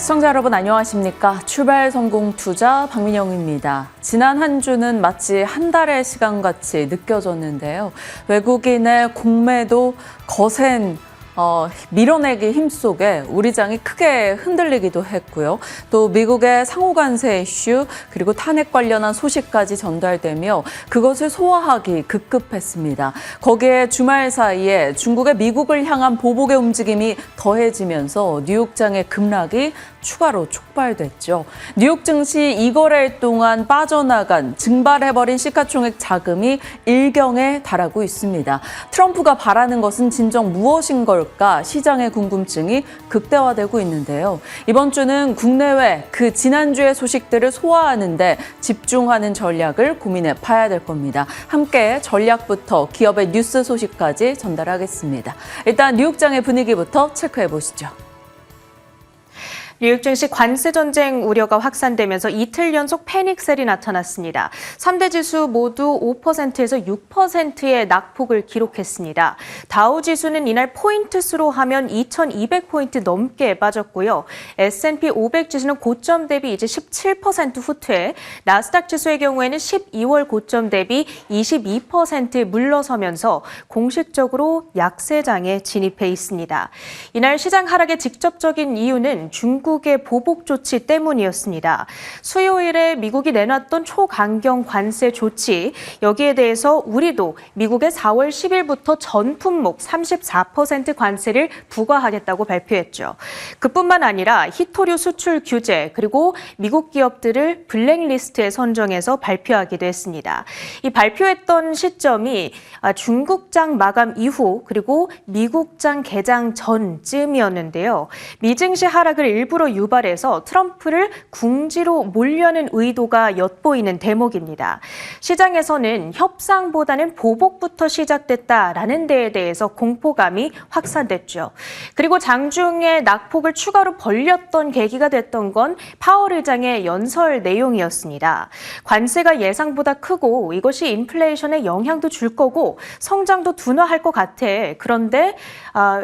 시청자 여러분 안녕하십니까? 출발 성공 투자 박민영입니다. 지난 한 주는 마치 한 달의 시간같이 느껴졌는데요. 외국인의 공매도 거센 밀어내기 힘 속에 우리 장이 크게 흔들리기도 했고요. 또 미국의 상호관세 이슈 그리고 탄핵 관련한 소식까지 전달되며 그것을 소화하기 급급했습니다. 거기에 주말 사이에 중국의 미국을 향한 보복의 움직임이 더해지면서 뉴욕장의 급락이 추가로 촉발됐죠. 뉴욕 증시 2거래일 동안 빠져나간 증발해버린 시가총액 자금이 1경에 달하고 있습니다. 트럼프가 바라는 것은 진정 무엇인 걸까 시장의 궁금증이 극대화되고 있는데요. 이번 주는 국내외 그 지난주의 소식들을 소화하는 데 집중하는 전략을 고민해 봐야 될 겁니다. 함께 전략부터 기업의 뉴스 소식까지 전달하겠습니다. 일단 뉴욕장의 분위기부터 체크해 보시죠. 뉴욕 증시 관세 전쟁 우려가 확산되면서 이틀 연속 패닉셀이 나타났습니다. 3대 지수 모두 5%에서 6%의 낙폭을 기록했습니다. 다우 지수는 이날 포인트 수로 하면 2,200포인트 넘게 빠졌고요. S&P 500 지수는 고점 대비 이제 17% 후퇴, 나스닥 지수의 경우에는 12월 고점 대비 22% 물러서면서 공식적으로 약세장에 진입해 있습니다. 이날 시장 하락의 직접적인 이유는 중국의 보복 조치 때문이었습니다. 수요일에 미국이 내놨던 초강경 관세 조치, 여기에 대해서 우리도 미국의 4월 10일부터 전 품목 34% 관세를 부과하겠다고 발표했죠. 그뿐만 아니라 희토류 수출 규제 그리고 미국 기업들을 블랙리스트에 선정해서 발표하기도 했습니다. 이 발표했던 시점이 중국장 마감 이후 그리고 미국장 개장 전쯤이었는데요. 미증시 하락을 일부러 유발해서 트럼프를 궁지로 몰려는 의도가 엿보이는 대목입니다. 시장에서는 협상보다는 보복부터 시작됐다라는 데에 대해서 공포감이 확산됐죠. 그리고 장중에 낙폭을 추가로 벌렸던 계기가 됐던 건 파월 의장의 연설 내용이었습니다. 관세가 예상보다 크고 이것이 인플레이션에 영향도 줄 거고 성장도 둔화할 것 같아. 그런데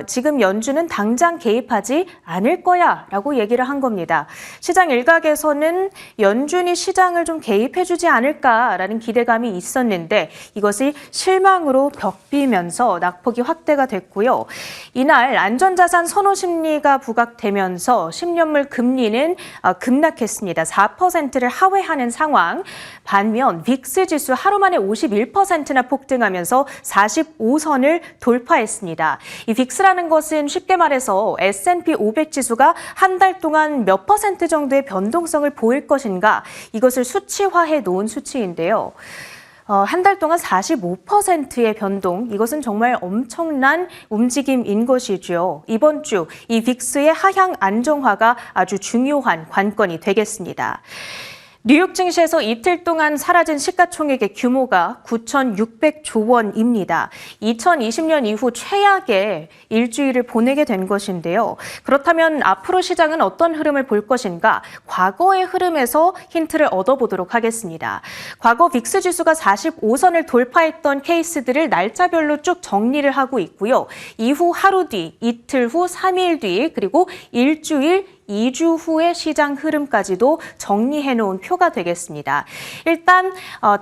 지금 연준은 당장 개입하지 않을 거야 라고 얘기를 한 겁니다. 시장 일각에서는 연준이 시장을 좀 개입해주지 않을까라는 기대감이 있었는데 이것이 실망으로 벽비면서 낙폭이 확대가 됐고요. 이날 안전자산 선호 심리가 부각되면서 10년물 금리는 급락했습니다. 4%를 하회하는 상황. 반면 빅스 지수 하루 만에 51%나 폭등하면서 45선을 돌파했습니다. 이 빅스라는 것은 쉽게 말해서 S&P 500 지수가 한 달 동안 몇 퍼센트 정도의 변동성을 보일 것인가 이것을 수치화해 놓은 수치인데요. 한 달 동안 45%의 변동, 이것은 정말 엄청난 움직임인 것이죠. 이번 주 이 빅스의 하향 안정화가 아주 중요한 관건이 되겠습니다. 뉴욕 증시에서 이틀 동안 사라진 시가총액의 규모가 9,600조 원입니다. 2020년 이후 최악의 일주일을 보내게 된 것인데요. 그렇다면 앞으로 시장은 어떤 흐름을 볼 것인가? 과거의 흐름에서 힌트를 얻어보도록 하겠습니다. 과거 빅스 지수가 45선을 돌파했던 케이스들을 날짜별로 쭉 정리를 하고 있고요. 이후 하루 뒤, 이틀 후, 3일 뒤, 그리고 일주일, 2주 후의 시장 흐름까지도 정리해놓은 표가 되겠습니다. 일단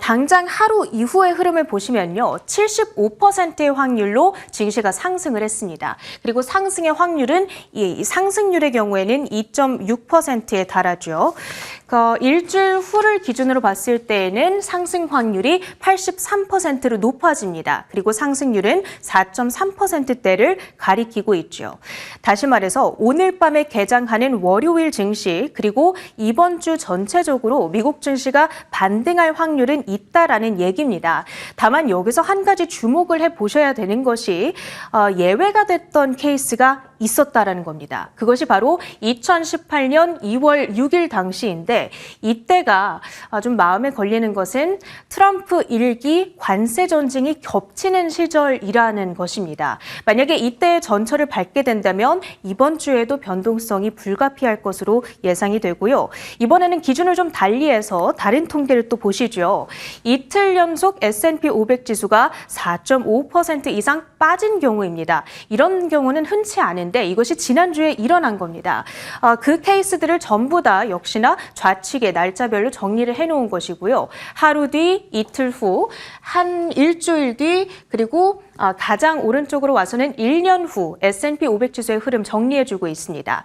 당장 하루 이후의 흐름을 보시면요. 75%의 확률로 증시가 상승을 했습니다. 그리고 상승의 확률은 이 상승률의 경우에는 2.6%에 달하죠. 일주일 후를 기준으로 봤을 때에는 상승 확률이 83%로 높아집니다. 그리고 상승률은 4.3%대를 가리키고 있죠. 다시 말해서 오늘 밤에 개장하는 월요일 증시 그리고 이번 주 전체적으로 미국 증시가 반등할 확률은 있다라는 얘기입니다. 다만 여기서 한 가지 주목을 해보셔야 되는 것이 예외가 됐던 케이스가 있었다라는 겁니다. 그것이 바로 2018년 2월 6일 당시인데 이때가 좀 마음에 걸리는 것은 트럼프 1기 관세 전쟁이 겹치는 시절이라는 것입니다. 만약에 이때의 전철을 밟게 된다면 이번 주에도 변동성이 불가피할 것으로 예상이 되고요. 이번에는 기준을 좀 달리해서 다른 통계를 또 보시죠. 이틀 연속 S&P 500 지수가 4.5% 이상 빠진 경우입니다. 이런 경우는 흔치 않은 나왔는데 이것이 지난주에 일어난 겁니다. 그 케이스들을 전부 다 역시나 좌측에 날짜별로 정리를 해놓은 것이고요. 하루 뒤, 이틀 후, 한 일주일 뒤, 그리고 가장 오른쪽으로 와서는 1년 후 S&P 500 지수의 흐름 정리해주고 있습니다.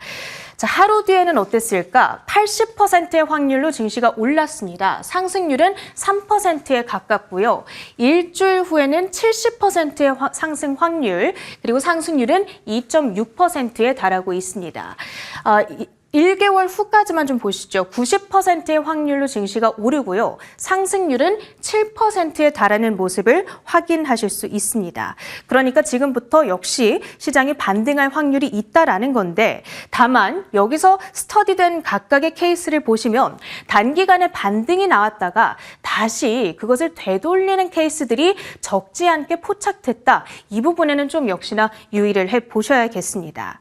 자, 하루 뒤에는 어땠을까? 80%의 확률로 증시가 올랐습니다. 상승률은 3%에 가깝고요. 일주일 후에는 70%의 상승 확률, 그리고 상승률은 2.6%에 달하고 있습니다. 1개월 후까지만 좀 보시죠. 90%의 확률로 증시가 오르고요. 상승률은 7%에 달하는 모습을 확인하실 수 있습니다. 그러니까 지금부터 역시 시장이 반등할 확률이 있다라는 건데, 다만 여기서 스터디된 각각의 케이스를 보시면 단기간에 반등이 나왔다가 다시 그것을 되돌리는 케이스들이 적지 않게 포착됐다. 이 부분에는 좀 역시나 유의를 해보셔야겠습니다.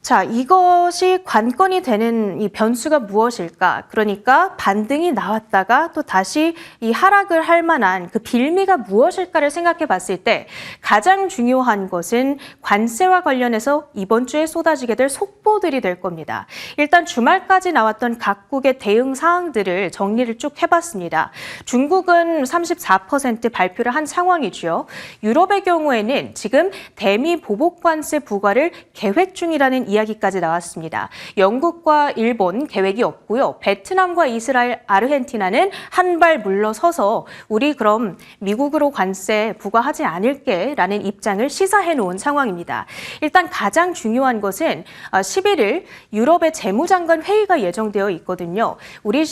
자, 이것이 관건이 되는 이 변수가 무엇일까? 그러니까 반등이 나왔다가 또 다시 이 하락을 할 만한 그 빌미가 무엇일까를 생각해 봤을 때 가장 중요한 것은 관세와 관련해서 이번 주에 쏟아지게 될 속보들이 될 겁니다. 일단 주말까지 나왔던 각국의 대응 사항들을 정리를 쭉 해봤습니다. 중국은 34% 발표를 한 상황이죠. 유럽의 경우에는 지금 대미 보복 관세 부과를 계획 중이라는 이야기까지 나왔습니다. 영국과 일본 계획이 없고요. 베트남과 이스라엘, 아르헨티나는 한 발 물러서서 우리 그럼 미국으로 관세 부과하지 않을게 라는 입장을 시사해 놓은 상황입니다. 일단 가장 중요한 것은 11일 유럽의 재무장관 회의가 예정되어 있거든요. 우리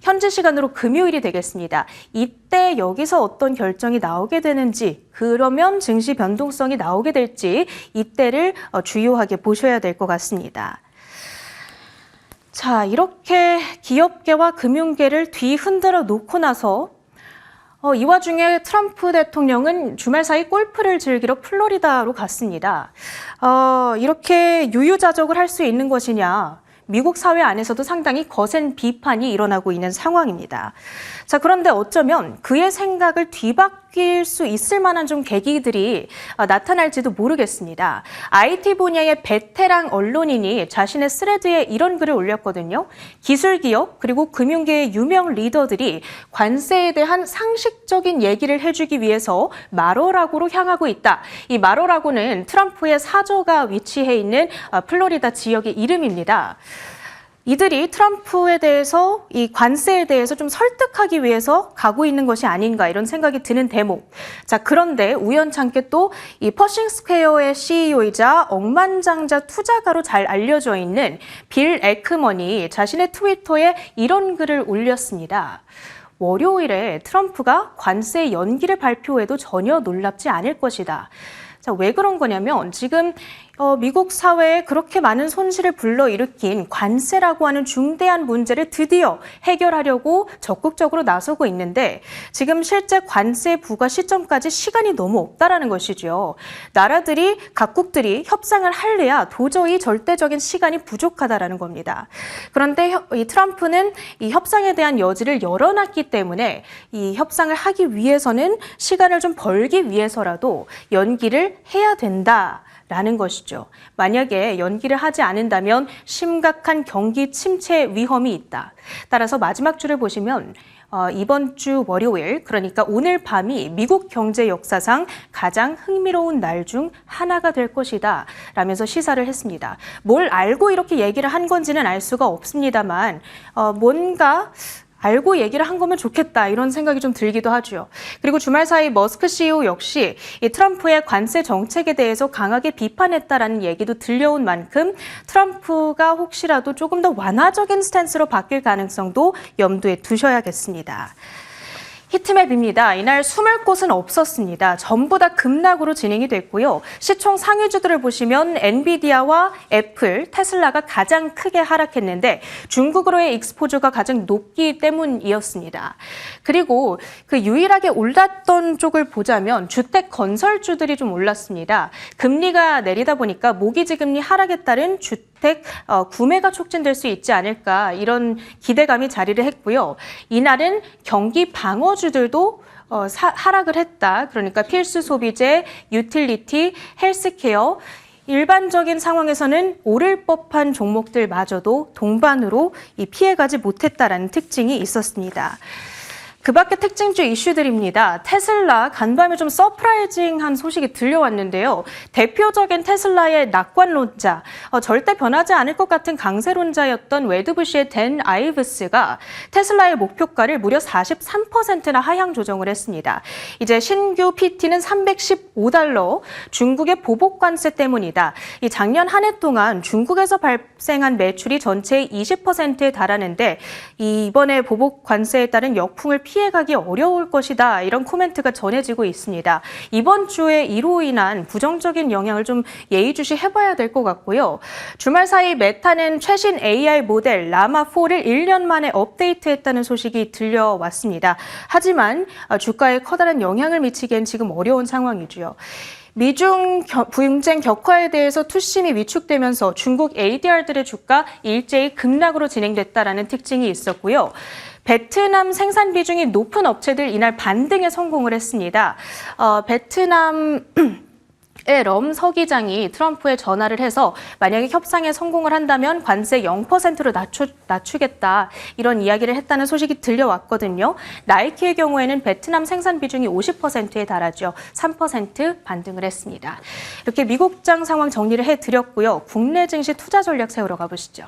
현지 시간으로 금요일이 되겠습니다. 이때 여기서 어떤 결정이 나오게 되는지, 그러면 증시 변동성이 나오게 될지 이때를 주요하게 보셔야 될 것 같습니다. 자, 이렇게 기업계와 금융계를 뒤흔들어 놓고 나서 이 와중에 트럼프 대통령은 주말 사이 골프를 즐기러 플로리다로 갔습니다. 이렇게 유유자적을 할 수 있는 것이냐? 미국 사회 안에서도 상당히 거센 비판이 일어나고 있는 상황입니다. 자, 그런데 어쩌면 그의 생각을 뒤바뀔 수 있을 만한 좀 계기들이 나타날지도 모르겠습니다. IT 분야의 베테랑 언론인이 자신의 스레드에 이런 글을 올렸거든요. 기술기업 그리고 금융계의 유명 리더들이 관세에 대한 상식적인 얘기를 해주기 위해서 마로라고로 향하고 있다. 이 마로라고는 트럼프의 사저가 위치해 있는 플로리다 지역의 이름입니다. 이들이 트럼프에 대해서 이 관세에 대해서 좀 설득하기 위해서 가고 있는 것이 아닌가 이런 생각이 드는 대목. 자, 그런데 우연찮게 또 이 퍼싱 스퀘어의 CEO이자 억만장자 투자가로 잘 알려져 있는 빌 에크먼이 자신의 트위터에 이런 글을 올렸습니다. 월요일에 트럼프가 관세 연기를 발표해도 전혀 놀랍지 않을 것이다. 자, 왜 그런 거냐면 지금 미국 사회에 그렇게 많은 손실을 불러일으킨 관세라고 하는 중대한 문제를 드디어 해결하려고 적극적으로 나서고 있는데 지금 실제 관세 부과 시점까지 시간이 너무 없다라는 것이죠. 나라들이, 각국들이 협상을 할래야 도저히 절대적인 시간이 부족하다라는 겁니다. 그런데 이 트럼프는 이 협상에 대한 여지를 열어놨기 때문에 이 협상을 하기 위해서는 시간을 좀 벌기 위해서라도 연기를 해야 된다. 라는 것이죠. 만약에 연기를 하지 않는다면 심각한 경기 침체 위험이 있다. 따라서 마지막 주를 보시면 이번 주 월요일, 그러니까 오늘 밤이 미국 경제 역사상 가장 흥미로운 날 중 하나가 될 것이다 라면서 시사를 했습니다. 뭘 알고 이렇게 얘기를 한 건지는 알 수가 없습니다만 뭔가 알고 얘기를 한 거면 좋겠다 이런 생각이 좀 들기도 하죠. 그리고 주말 사이 머스크 CEO 역시 이 트럼프의 관세 정책에 대해서 강하게 비판했다라는 얘기도 들려온 만큼 트럼프가 혹시라도 조금 더 완화적인 스탠스로 바뀔 가능성도 염두에 두셔야겠습니다. 히트맵입니다. 이날 숨을 곳은 없었습니다. 전부 다 급락으로 진행이 됐고요. 시총 상위주들을 보시면 엔비디아와 애플, 테슬라가 가장 크게 하락했는데 중국으로의 익스포저가 가장 높기 때문이었습니다. 그리고 그 유일하게 올랐던 쪽을 보자면 주택 건설주들이 좀 올랐습니다. 금리가 내리다 보니까 모기지 금리 하락에 따른 주택 구매가 촉진될 수 있지 않을까 이런 기대감이 자리를 했고요. 이날은 경기 방어주들도 하락을 했다. 그러니까 필수 소비재, 유틸리티, 헬스케어 일반적인 상황에서는 오를 법한 종목들마저도 동반으로 피해가지 못했다라는 특징이 있었습니다. 그 밖에 특징주 이슈들입니다. 테슬라 간밤에 좀 서프라이징한 소식이 들려왔는데요. 대표적인 테슬라의 낙관론자, 절대 변하지 않을 것 같은 강세론자였던 웨드부시의 댄 아이브스가 테슬라의 목표가를 무려 43%나 하향 조정을 했습니다. 이제 신규 PT는 $315, 중국의 보복 관세 때문이다. 이 작년 한 해 동안 중국에서 발생한 매출이 전체의 20%에 달하는데 이번에 보복 관세에 따른 역풍을 피해가기 어려울 것이다. 이런 코멘트가 전해지고 있습니다. 이번 주에 이로 인한 부정적인 영향을 좀 예의주시해봐야 될 것 같고요. 주말 사이 메타는 최신 AI 모델 라마4를 1년 만에 업데이트했다는 소식이 들려왔습니다. 하지만 주가에 커다란 영향을 미치기엔 지금 어려운 상황이고요. 미중 분쟁 격화에 대해서 투심이 위축되면서 중국 ADR들의 주가 일제히 급락으로 진행됐다라는 특징이 있었고요. 베트남 생산 비중이 높은 업체들 이날 반등에 성공을 했습니다. 베트남 럼 서기장이 트럼프에 전화를 해서 만약에 협상에 성공을 한다면 관세 0%로 낮추겠다 이런 이야기를 했다는 소식이 들려왔거든요. 나이키의 경우에는 베트남 생산 비중이 50%에 달하죠. 3% 반등을 했습니다. 이렇게 미국장 상황 정리를 해드렸고요. 국내 증시 투자 전략 세우러 가보시죠.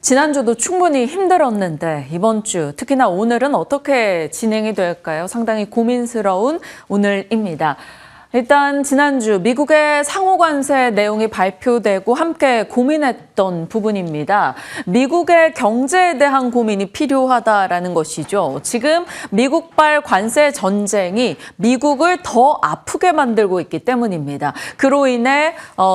지난주도 충분히 힘들었는데 이번 주 특히나 오늘은 어떻게 진행이 될까요? 상당히 고민스러운 오늘입니다. 일단 지난주 미국의 상호관세 내용이 발표되고 함께 고민했던 부분입니다. 미국의 경제에 대한 고민이 필요하다라는 것이죠. 지금 미국발 관세 전쟁이 미국을 더 아프게 만들고 있기 때문입니다. 그로 인해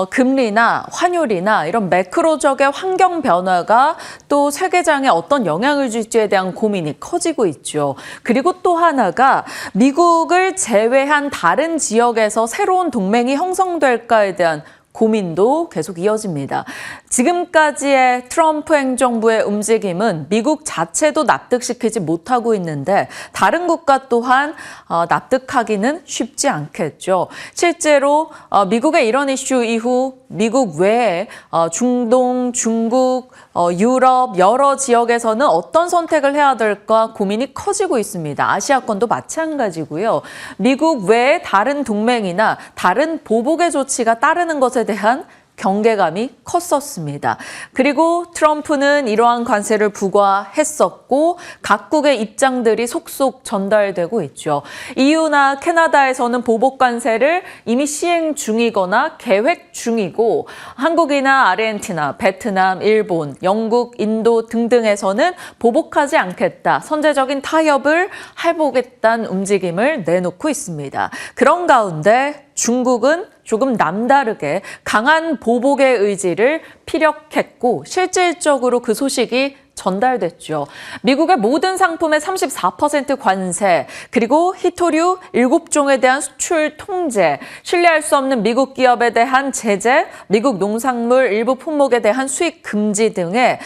금리나 환율이나 이런 매크로적의 환경 변화가 또 세계장에 어떤 영향을 줄지에 대한 고민이 커지고 있죠. 그리고 또 하나가 미국을 제외한 다른 지역에서 새로운 동맹이 형성될까에 대한 고민도 계속 이어집니다. 지금까지의 트럼프 행정부의 움직임은 미국 자체도 납득시키지 못하고 있는데 다른 국가 또한 납득하기는 쉽지 않겠죠. 실제로 미국의 이런 이슈 이후 미국 외에 중동, 중국, 유럽 여러 지역에서는 어떤 선택을 해야 될까 고민이 커지고 있습니다. 아시아권도 마찬가지고요. 미국 외에 다른 동맹이나 다른 보복의 조치가 따르는 것에 대한 경계감이 컸었습니다. 그리고 트럼프는 이러한 관세를 부과했었고 각국의 입장들이 속속 전달되고 있죠. EU나 캐나다에서는 보복 관세를 이미 시행 중이거나 계획 중이고 한국이나 아르헨티나, 베트남, 일본, 영국, 인도 등등에서는 보복하지 않겠다. 선제적인 타협을 해보겠다는 움직임을 내놓고 있습니다. 그런 가운데 중국은 조금 남다르게 강한 보복의 의지를 피력했고 실질적으로 그 소식이 전달됐죠. 미국의 모든 상품의 34% 관세, 그리고 희토류 7종에 대한 수출 통제, 신뢰할 수 없는 미국 기업에 대한 제재, 미국 농산물 일부 품목에 대한 수입 금지 등의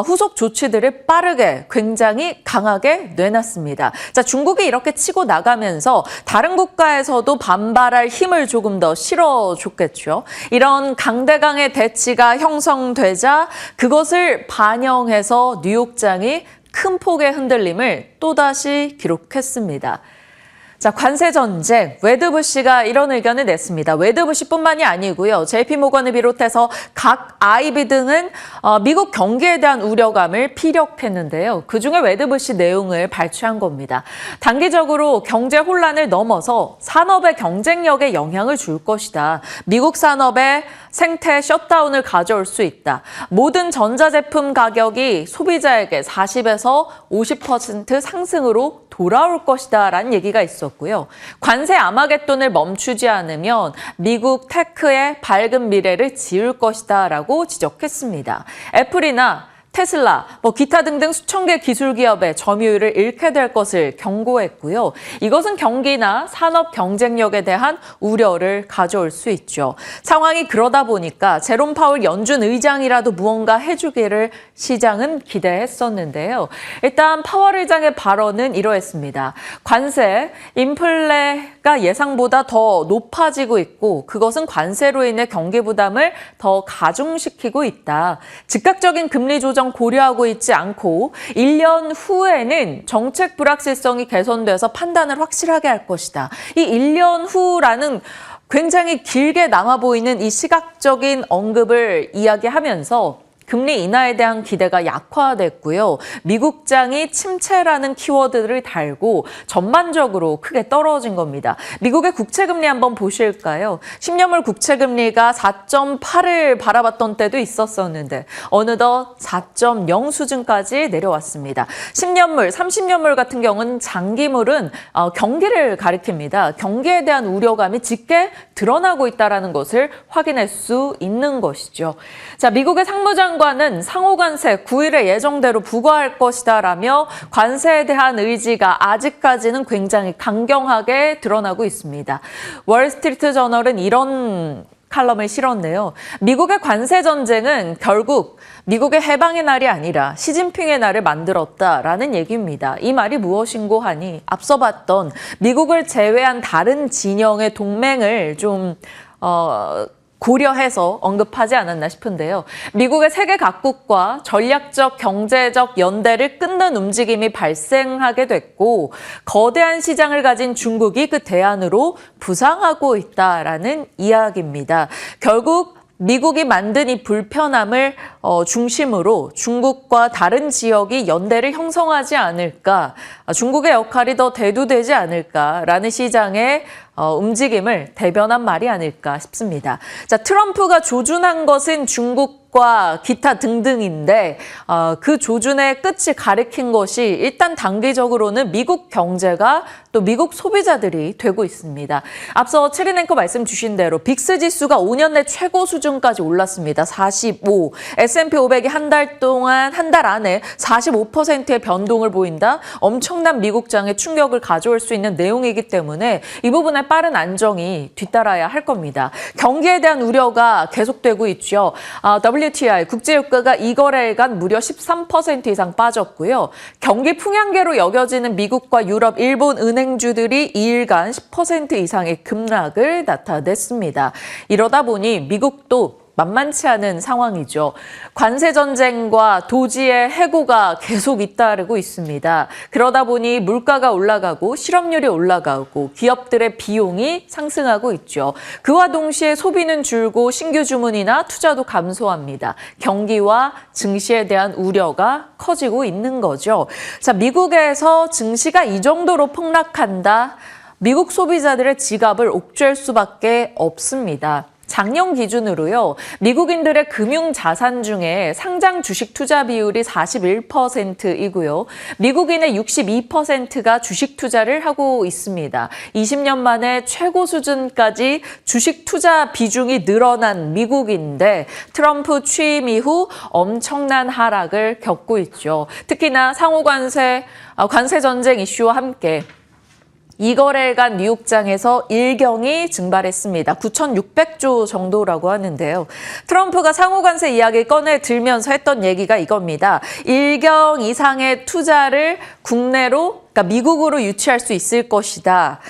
후속 조치들을 빠르게 굉장히 강하게 내놨습니다. 자, 중국이 이렇게 치고 나가면서 다른 국가에서도 반발할 힘을 조금 더 실어줬겠죠. 이런 강대강의 대치가 형성되자 그것을 반영해서 뉴욕장이 큰 폭의 흔들림을 또다시 기록했습니다. 자, 관세 전쟁, 웨드부시가 이런 의견을 냈습니다. 웨드부시뿐만이 아니고요. JP모건을 비롯해서 각 IB 등은 미국 경기에 대한 우려감을 피력했는데요. 그중에 웨드부시 내용을 발췌한 겁니다. 단기적으로 경제 혼란을 넘어서 산업의 경쟁력에 영향을 줄 것이다. 미국 산업의 생태 셧다운을 가져올 수 있다. 모든 전자제품 가격이 소비자에게 40에서 50% 상승으로 돌아올 것이다 라는 얘기가 있었고요. 관세 아마겟돈을 멈추지 않으면 미국 테크의 밝은 미래를 지울 것이다 라고 지적했습니다. 애플이나 테슬라, 기타 등등 수천 개 기술 기업의 점유율을 잃게 될 것을 경고했고요. 이것은 경기나 산업 경쟁력에 대한 우려를 가져올 수 있죠. 상황이 그러다 보니까 제롬 파월 연준 의장이라도 무언가 해주기를 시장은 기대했었는데요. 일단 파월 의장의 발언은 이러했습니다. 관세, 인플레가 예상보다 더 높아지고 있고 그것은 관세로 인해 경기 부담을 더 가중시키고 있다. 즉각적인 금리 조정 고려하고 있지 않고 1년 후에는 정책 불확실성이 개선돼서 판단을 확실하게 할 것이다. 이 1년 후라는 굉장히 길게 남아 보이는 이 시각적인 언급을 이야기하면서 금리 인하에 대한 기대가 약화됐고요. 미국장이 침체라는 키워드를 달고 전반적으로 크게 떨어진 겁니다. 미국의 국채금리 한번 보실까요? 10년물 국채금리가 4.8을 바라봤던 때도 있었었는데 어느덧 4.0 수준까지 내려왔습니다. 10년물, 30년물 같은 경우는 장기물은 경기를 가리킵니다. 경기에 대한 우려감이 짙게 드러나고 있다는 것을 확인할 수 있는 것이죠. 자, 미국의 상무장관은 상호 관세 9일에 예정대로 부과할 것이다라며 관세에 대한 의지가 아직까지는 굉장히 강경하게 드러나고 있습니다. 월스트리트 저널은 이런 칼럼을 실었네요. 미국의 관세 전쟁은 결국 미국의 해방의 날이 아니라 시진핑의 날을 만들었다라는 얘기입니다. 이 말이 무엇인고 하니 앞서 봤던 미국을 제외한 다른 진영의 동맹을 좀 고려해서 언급하지 않았나 싶은데요. 미국의 세계 각국과 전략적 경제적 연대를 끊는 움직임이 발생하게 됐고 거대한 시장을 가진 중국이 그 대안으로 부상하고 있다라는 이야기입니다. 결국 미국이 만든 이 불편함을 중심으로 중국과 다른 지역이 연대를 형성하지 않을까, 중국의 역할이 더 대두되지 않을까라는 시장의 움직임을 대변한 말이 아닐까 싶습니다. 자, 트럼프가 조준한 것은 중국과 기타 등등인데 그 조준의 끝이 가리킨 것이 일단 단기적으로는 미국 경제가 또 미국 소비자들이 되고 있습니다. 앞서 체린 앵커 말씀 주신 대로 빅스 지수가 5년 내 최고 수준까지 올랐습니다. 45. S&P 500이 한 달 안에 45%의 변동을 보인다. 엄청난 미국장의 충격을 가져올 수 있는 내용이기 때문에 이 부분에 빠른 안정이 뒤따라야 할 겁니다. 경기에 대한 우려가 계속되고 있죠. WTI 국제유가가 2거래일간 무려 13% 이상 빠졌고요. 경기 풍향계로 여겨지는 미국과 유럽, 일본 은행주들이 2일간 10% 이상의 급락을 나타냈습니다. 이러다 보니 미국도 만만치 않은 상황이죠. 관세 전쟁과 도지의 해고가 계속 잇따르고 있습니다. 그러다 보니 물가가 올라가고 실업률이 올라가고 기업들의 비용이 상승하고 있죠. 그와 동시에 소비는 줄고 신규 주문이나 투자도 감소합니다. 경기와 증시에 대한 우려가 커지고 있는 거죠. 자, 미국에서 증시가 이 정도로 폭락한다. 미국 소비자들의 지갑을 옥죄일 수밖에 없습니다. 작년 기준으로요, 미국인들의 금융 자산 중에 상장 주식 투자 비율이 41%이고요. 미국인의 62%가 주식 투자를 하고 있습니다. 20년 만에 최고 수준까지 주식 투자 비중이 늘어난 미국인데 트럼프 취임 이후 엄청난 하락을 겪고 있죠. 특히나 상호 관세 전쟁 이슈와 함께 2거래일간 뉴욕장에서 일경이 증발했습니다. 9,600조 정도라고 하는데요. 트럼프가 상호관세 이야기 꺼내 들면서 했던 얘기가 이겁니다. 일경 이상의 투자를 국내로, 그러니까 미국으로 유치할 수 있을 것이다.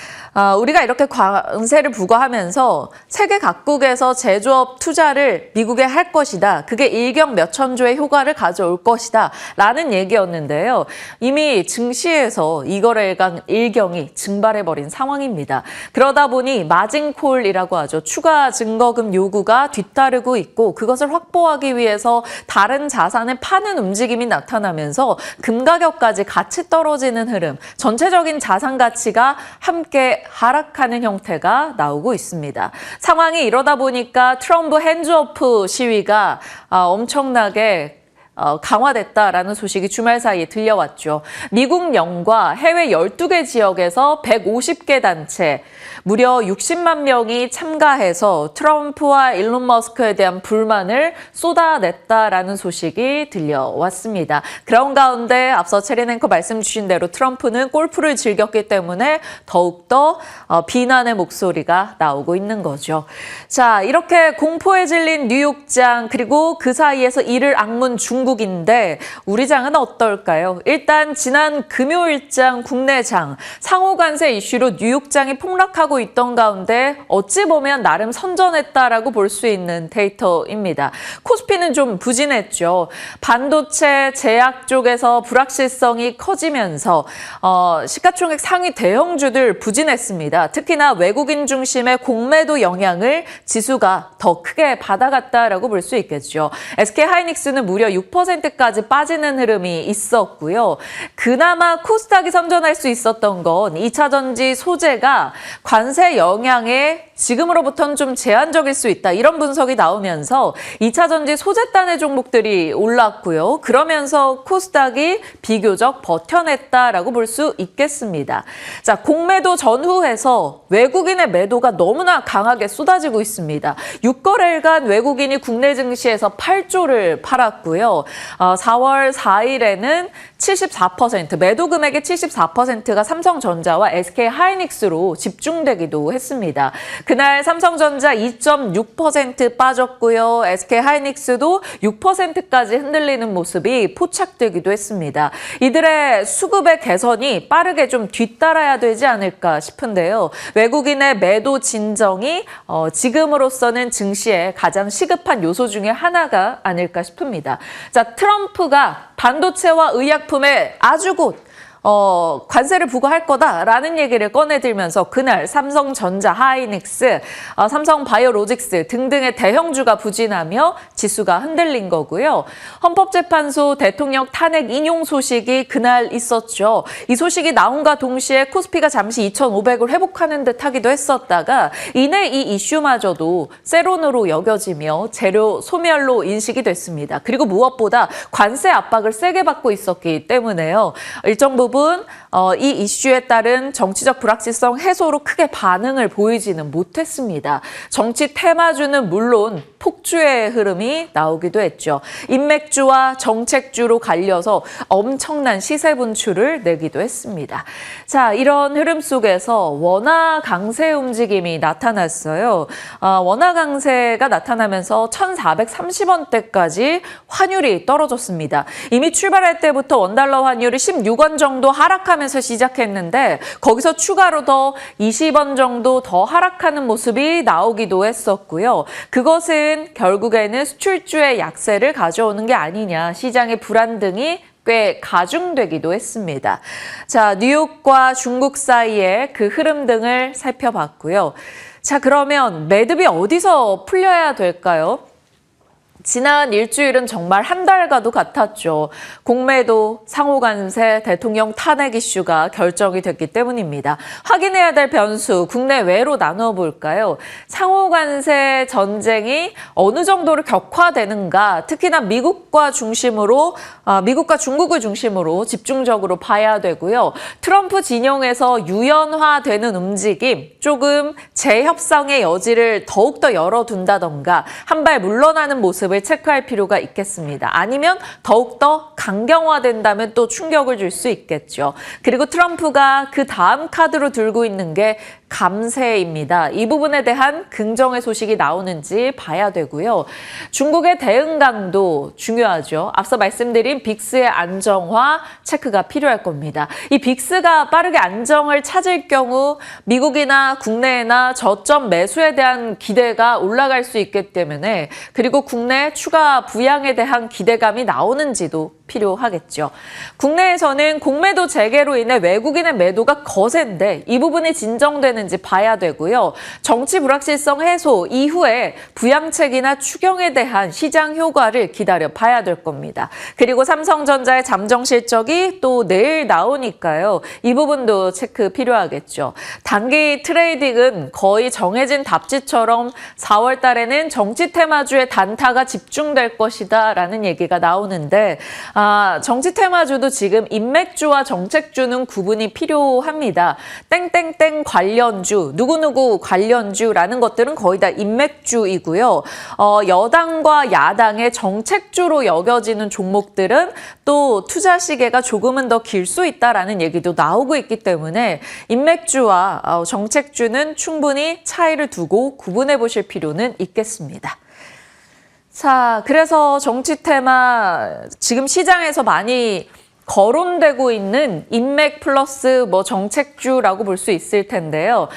우리가 이렇게 관세를 부과하면서 세계 각국에서 제조업 투자를 미국에 할 것이다. 그게 일경 몇천 조의 효과를 가져올 것이다. 라는 얘기였는데요. 이미 증시에서 2거래일간 일경이 증발해버린 상황입니다. 그러다 보니 마진콜이라고 하죠. 추가 증거금 요구가 뒤따르고 있고 그것을 확보하기 위해서 다른 자산을 파는 움직임이 나타나면서 금 가격까지 같이 떨어지는 흐름, 전체적인 자산 가치가 함께 하락하는 형태가 나오고 있습니다. 상황이 이러다 보니까 트럼프 핸즈오프 시위가 엄청나게 강화됐다라는 소식이 주말 사이에 들려왔죠. 미국 영과 해외 12개 지역에서 150개 단체, 무려 60만 명이 참가해서 트럼프와 일론 머스크에 대한 불만을 쏟아냈다라는 소식이 들려왔습니다. 그런 가운데 앞서 체린 앵커 말씀 주신 대로 트럼프는 골프를 즐겼기 때문에 더욱더 비난의 목소리가 나오고 있는 거죠. 자, 이렇게 공포에 질린 뉴욕장, 그리고 그 사이에서 이를 악문 중국인데 우리 장은 어떨까요? 일단 지난 금요일장 국내장 상호 관세 이슈로 뉴욕장이 폭락하고 있던 가운데 어찌 보면 나름 선전했다라고 볼 수 있는 데이터입니다. 코스피는 좀 부진했죠. 반도체, 제약 쪽에서 불확실성이 커지면서 시가총액 상위 대형주들 부진했습니다. 특히나 외국인 중심의 공매도 영향을 지수가 더 크게 받아갔다라고 볼 수 있겠죠. SK하이닉스는 무려 6%까지 빠지는 흐름이 있었고요. 그나마 코스닥이 선전할 수 있었던 건 2차 전지 소재가 관세 영향에 지금으로부터는 좀 제한적일 수 있다. 이런 분석이 나오면서 2차 전지 소재단의 종목들이 올랐고요. 그러면서 코스닥이 비교적 버텨냈다라고 볼 수 있겠습니다. 자, 공매도 전후해서 외국인의 매도가 너무나 강하게 쏟아지고 있습니다. 6거래일간 외국인이 국내 증시에서 8조를 팔았고요. 4월 4일에는 74%, 매도 금액의 74%가 삼성전자와 SK하이닉스로 집중되기도 했습니다. 그날 삼성전자 2.6% 빠졌고요. SK하이닉스도 6%까지 흔들리는 모습이 포착되기도 했습니다. 이들의 수급의 개선이 빠르게 좀 뒤따라야 되지 않을까 싶은데요. 외국인의 매도 진정이 지금으로서는 증시에 가장 시급한 요소 중에 하나가 아닐까 싶습니다. 자, 트럼프가 반도체와 의약품에 아주 곧 관세를 부과할 거다라는 얘기를 꺼내들면서 그날 삼성전자, 하이닉스, 삼성바이오로직스 등등의 대형주가 부진하며 지수가 흔들린 거고요. 헌법재판소 대통령 탄핵 인용 소식이 그날 있었죠. 이 소식이 나온과 동시에 코스피가 잠시 2,500을 회복하는 듯 하기도 했었다가 이내 이 이슈마저도 세론으로 여겨지며 재료 소멸로 인식이 됐습니다. 그리고 무엇보다 관세 압박을 세게 받고 있었기 때문에요. 일정 부분 이 이슈에 따른 정치적 불확실성 해소로 크게 반응을 보이지는 못했습니다. 정치 테마주는 물론 폭주의 흐름이 나오기도 했죠. 인맥주와 정책주로 갈려서 엄청난 시세 분출을 내기도 했습니다. 자, 이런 흐름 속에서 원화 강세 움직임이 나타났어요. 원화 강세가 나타나면서 1,430원대까지 환율이 떨어졌습니다. 이미 출발할 때부터 원달러 환율이 16원 정도 하락하면서 시작했는데 거기서 추가로 더 20원 정도 더 하락하는 모습이 나오기도 했었고요. 그것은 결국에는 수출주의 약세를 가져오는 게 아니냐, 시장의 불안 등이 꽤 가중되기도 했습니다. 자, 뉴욕과 중국 사이의 그 흐름 등을 살펴봤고요. 자, 그러면 매듭이 어디서 풀려야 될까요? 지난 일주일은 정말 한 달과도 같았죠. 공매도, 상호관세, 대통령 탄핵 이슈가 결정이 됐기 때문입니다. 확인해야 될 변수, 국내외로 나누어 볼까요? 상호관세 전쟁이 어느 정도로 격화되는가, 특히나 미국과 중국을 중심으로 집중적으로 봐야 되고요. 트럼프 진영에서 유연화되는 움직임, 조금 재협상의 여지를 더욱더 열어둔다던가 한 발 물러나는 모습을 체크할 필요가 있겠습니다. 아니면 더욱더 강경화된다면 또 충격을 줄 수 있겠죠. 그리고 트럼프가 그 다음 카드로 들고 있는 게 감세입니다. 이 부분에 대한 긍정의 소식이 나오는지 봐야 되고요. 중국의 대응 강도 중요하죠. 앞서 말씀드린 빅스의 안정화 체크가 필요할 겁니다. 이 빅스가 빠르게 안정을 찾을 경우 미국이나 국내나 저점 매수에 대한 기대가 올라갈 수 있기 때문에, 그리고 국내 추가 부양에 대한 기대감이 나오는지도 필요하겠죠. 국내에서는 공매도 재개로 인해 외국인의 매도가 거센데 이 부분이 진정되는지 봐야 되고요. 정치 불확실성 해소 이후에 부양책이나 추경에 대한 시장 효과를 기다려 봐야 될 겁니다. 그리고 삼성전자의 잠정 실적이 또 내일 나오니까요. 이 부분도 체크 필요하겠죠. 단기 트레이딩은 거의 정해진 답지처럼 4월 달에는 정치 테마주의 단타가 집중될 것이다라는 얘기가 나오는데 정치 테마주도 지금 인맥주와 정책주는 구분이 필요합니다. 땡땡땡 관련주, 누구누구 관련주라는 것들은 거의 다 인맥주이고요. 여당과 야당의 정책주로 여겨지는 종목들은 또 투자 시계가 조금은 더 길 수 있다라는 얘기도 나오고 있기 때문에 인맥주와 정책주는 충분히 차이를 두고 구분해 보실 필요는 있겠습니다. 자, 그래서 정치 테마 지금 시장에서 많이 거론되고 있는 인맥 플러스 정책주라고 볼 수 있을 텐데요.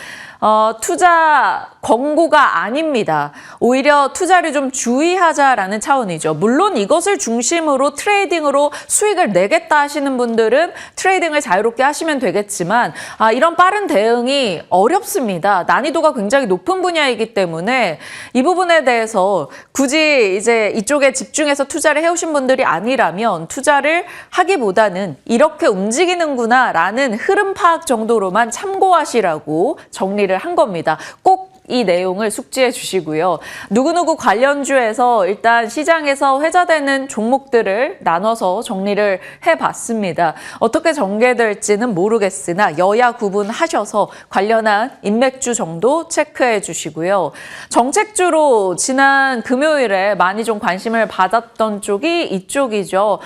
투자 권고가 아닙니다. 오히려 투자를 좀 주의하자라는 차원이죠. 물론 이것을 중심으로 트레이딩으로 수익을 내겠다 하시는 분들은 트레이딩을 자유롭게 하시면 되겠지만 이런 빠른 대응이 어렵습니다. 난이도가 굉장히 높은 분야이기 때문에 이 부분에 대해서 굳이 이제 이쪽에 집중해서 투자를 해오신 분들이 아니라면 투자를 하기보다는 이렇게 움직이는구나라는 흐름 파악 정도로만 참고하시라고 정리를 한 겁니다. 꼭 이 내용을 숙지해 주시고요. 누구누구 관련주에서 일단 시장에서 회자되는 종목들을 나눠서 정리를 해봤습니다. 어떻게 전개될지는 모르겠으나 여야 구분하셔서 관련한 인맥주 정도 체크해 주시고요. 정책주로 지난 금요일에 많이 좀 관심을 받았던 쪽이 이쪽이죠.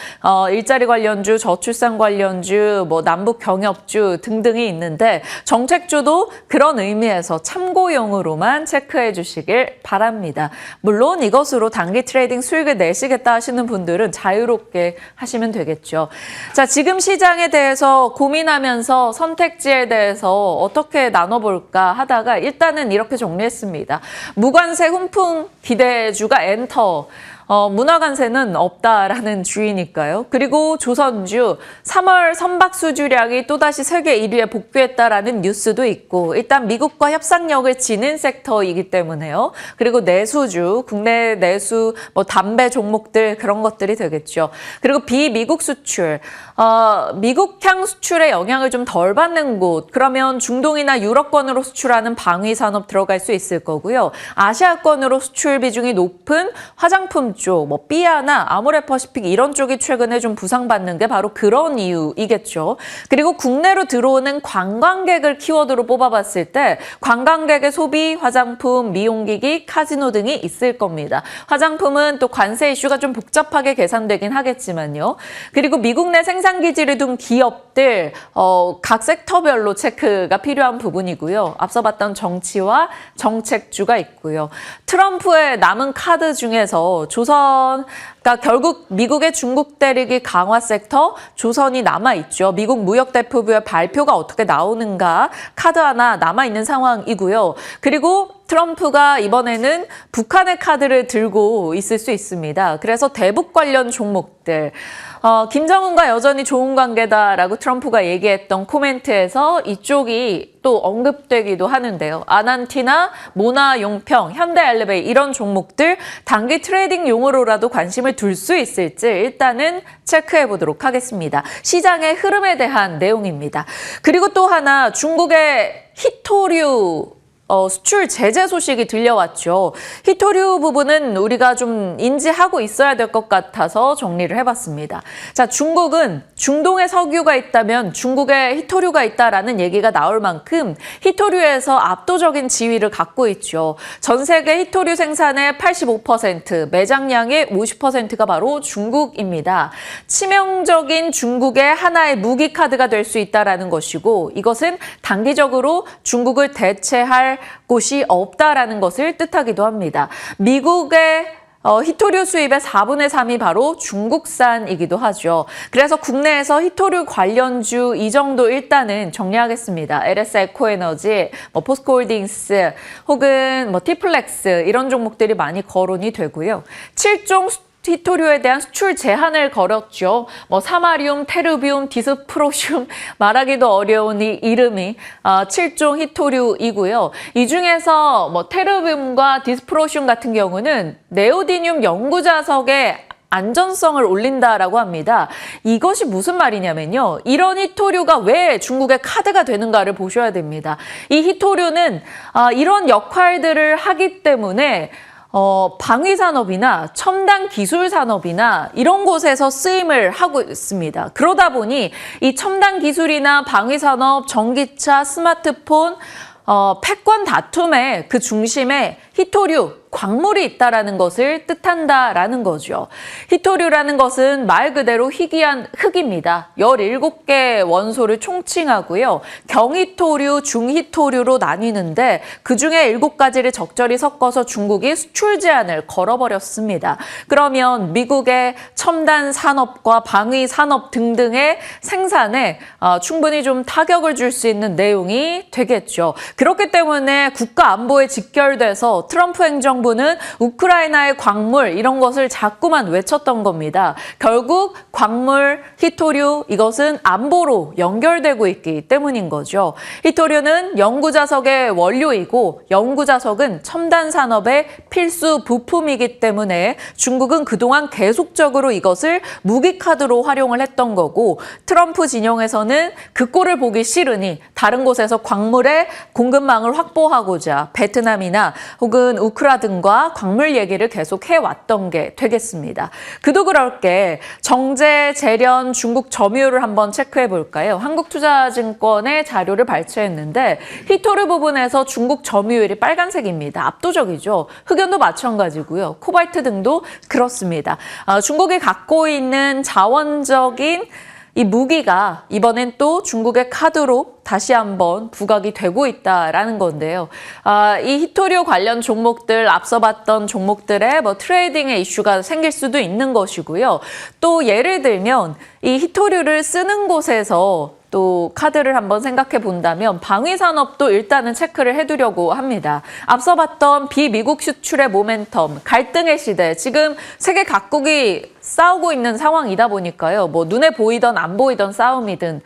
일자리 관련주, 저출산 관련주, 남북 경협주 등등이 있는데 정책주도 그런 의미에서 참고용으로 만 체크해 주시길 바랍니다. 물론 이것으로 단기 트레이딩 수익을 내시겠다 하시는 분들은 자유롭게 하시면 되겠죠. 자, 지금 시장에 대해서 고민하면서 선택지에 대해서 어떻게 나눠볼까 하다가 일단은 이렇게 정리했습니다. 무관세 훈풍 기대주가 엔터. 문화관세는 없다라는 주의니까요. 그리고 조선주 3월 선박 수주량이 또다시 세계 1위에 복귀했다라는 뉴스도 있고 일단 미국과 협상력을 지닌 sek터이기 때문에요. 그리고 내수주, 국내 내수, 담배 종목들 그런 것들이 되겠죠. 그리고 비미국 수출, 미국향 수출에 영향을 좀 덜 받는 곳, 그러면 중동이나 유럽권으로 수출하는 방위 산업 들어갈 수 있을 거고요. 아시아권으로 수출 비중이 높은 화장품 쪽, 삐아나 아모레퍼시픽 이런 쪽이 최근에 좀 부상받는 게 바로 그런 이유이겠죠. 그리고 국내로 들어오는 관광객을 키워드로 뽑아봤을 때 관광객의 소비, 화장품, 미용기기, 카지노 등이 있을 겁니다. 화장품은 또 관세 이슈가 좀 복잡하게 계산되긴 하겠지만요. 그리고 미국 내 생산기지를 둔 기업들, 각 섹터별로 체크가 필요한 부분이고요. 앞서 봤던 정치와 정책주가 있고요. 트럼프의 남은 카드 중에서 그러니까 결국 미국의 중국 대리기 강화 섹터, 조선이 남아있죠. 미국 무역대표부의 발표가 어떻게 나오는가 카드 하나 남아있는 상황이고요. 그리고 트럼프가 이번에는 북한의 카드를 들고 있을 수 있습니다. 그래서 대북 관련 종목들, 김정은과 여전히 좋은 관계다라고 트럼프가 얘기했던 코멘트에서 이쪽이 또 언급되기도 하는데요. 아난티나, 모나용평, 현대엘리베이 이런 종목들 단기 트레이딩용으로라도 관심을 둘 수 있을지 일단은 체크해 보도록 하겠습니다. 시장의 흐름에 대한 내용입니다. 그리고 또 하나 중국의 히토류 수출 제재 소식이 들려왔죠. 히토류 부분은 우리가 좀 인지하고 있어야 될 것 같아서 정리를 해봤습니다. 자, 중국은 중동에 석유가 있다면 중국에 히토류가 있다라는 얘기가 나올 만큼 히토류에서 압도적인 지위를 갖고 있죠. 전 세계 히토류 생산의 85%, 매장량의 50%가 바로 중국입니다. 치명적인 중국의 하나의 무기 카드가 될 수 있다라는 것이고 이것은 단기적으로 중국을 대체할 곳이 없다라는 것을 뜻하기도 합니다. 미국의 히토류 수입의 4분의 3이 바로 중국산이기도 하죠. 그래서 국내에서 히토류 관련주 이 정도 일단은 정리하겠습니다. LS 에코에너지, 포스코홀딩스 혹은 티플렉스 이런 종목들이 많이 거론이 되고요. 7종 히토류에 대한 수출 제한을 걸었죠. 뭐 사마리움, 테르비움, 디스프로시움 말하기도 어려운 이 이름이 7종 히토류이고요. 이 중에서 뭐 테르비움과 디스프로시움 같은 경우는 네오디듐 연구자석의 안전성을 올린다라고 합니다. 이것이 무슨 말이냐면요. 이런 히토류가 왜 중국의 카드가 되는가를 보셔야 됩니다. 이 히토류는 이런 역할들을 하기 때문에 방위산업이나 첨단 기술산업이나 이런 곳에서 쓰임을 하고 있습니다. 그러다 보니 이 첨단 기술이나 방위산업, 전기차, 스마트폰, 패권 다툼의 그 중심에 히토류, 광물이 있다라는 것을 뜻한다라는 거죠. 히토류라는 것은 말 그대로 희귀한 흙입니다. 17개 원소를 총칭하고요. 경히토류, 중히토류로 나뉘는데 그중에 7가지를 적절히 섞어서 중국이 수출 제한을 걸어버렸습니다. 그러면 미국의 첨단 산업과 방위 산업 등등의 생산에 충분히 좀 타격을 줄 수 있는 내용이 되겠죠. 그렇기 때문에 국가 안보에 직결돼서 트럼프 행정부는 우크라이나의 광물 이런 것을 자꾸만 외쳤던 겁니다. 결국 광물, 히토류 이것은 안보로 연결되고 있기 때문인 거죠. 히토류는 연구자석의 원료이고 연구자석은 첨단 산업의 필수 부품이기 때문에 중국은 그동안 계속적으로 이것을 무기카드로 활용을 했던 거고 트럼프 진영에서는 그 꼴을 보기 싫으니 다른 곳에서 광물의 공급망을 확보하고자 베트남이나 혹은 우크라 등과 광물 얘기를 계속 해왔던 게 되겠습니다. 그도 그럴 게 정제, 재련, 중국 점유율을 한번 체크해 볼까요? 한국투자증권의 자료를 발췌했는데 히토류 부분에서 중국 점유율이 빨간색입니다. 압도적이죠. 흑연도 마찬가지고요. 코발트 등도 그렇습니다. 중국이 갖고 있는 자원적인 이 무기가 이번엔 또 중국의 카드로 다시 한번 부각이 되고 있다라는 건데요. 이 히토류 관련 종목들, 앞서 봤던 종목들의 뭐 트레이딩의 이슈가 생길 수도 있는 것이고요. 또 예를 들면 이 히토류를 쓰는 곳에서 또 카드를 한번 생각해 본다면 방위산업도 일단은 체크를 해두려고 합니다. 앞서 봤던 비미국 수출의 모멘텀, 갈등의 시대, 지금 세계 각국이 싸우고 있는 상황이다 보니까요. 뭐 눈에 보이던 안 보이던 싸움이든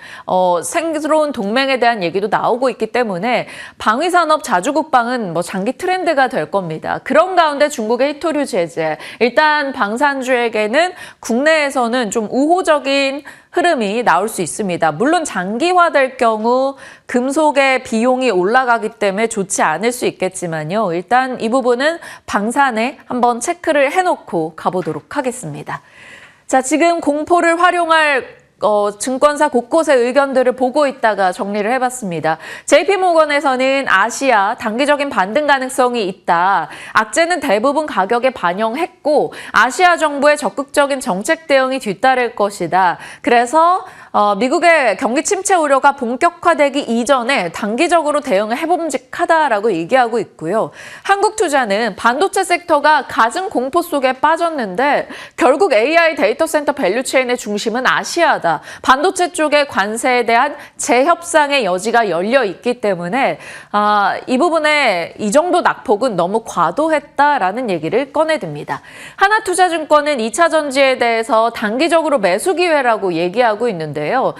새로운 동맹에 대한 얘기도 나오고 있기 때문에 방위산업 자주국방은 뭐 장기 트렌드가 될 겁니다. 그런 가운데 중국의 히토류 제재, 일단 방산주에게는 국내에서는 좀 우호적인 흐름이 나올 수 있습니다. 물론 장기화될 경우 금속의 비용이 올라가기 때문에 좋지 않을 수 있겠지만요. 일단 이 부분은 방산에 한번 체크를 해놓고 가보도록 하겠습니다. 자, 지금 공포를 활용할 증권사 곳곳의 의견들을 보고 있다가 정리를 해봤습니다. JP모건에서는 아시아 단기적인 반등 가능성이 있다. 악재는 대부분 가격에 반영했고 아시아 정부의 적극적인 정책 대응이 뒤따를 것이다. 그래서 미국의 경기 침체 우려가 본격화되기 이전에 단기적으로 대응을 해봄직하다라고 얘기하고 있고요. 한국투자는 반도체 섹터가 갖은 공포 속에 빠졌는데 결국 AI 데이터 센터 밸류체인의 중심은 아시아다. 반도체 쪽의 관세에 대한 재협상의 여지가 열려 있기 때문에 이 부분에 이 정도 낙폭은 너무 과도했다라는 얘기를 꺼내듭니다. 하나투자증권은 2차 전지에 대해서 단기적으로 매수 기회라고 얘기하고 있는데요.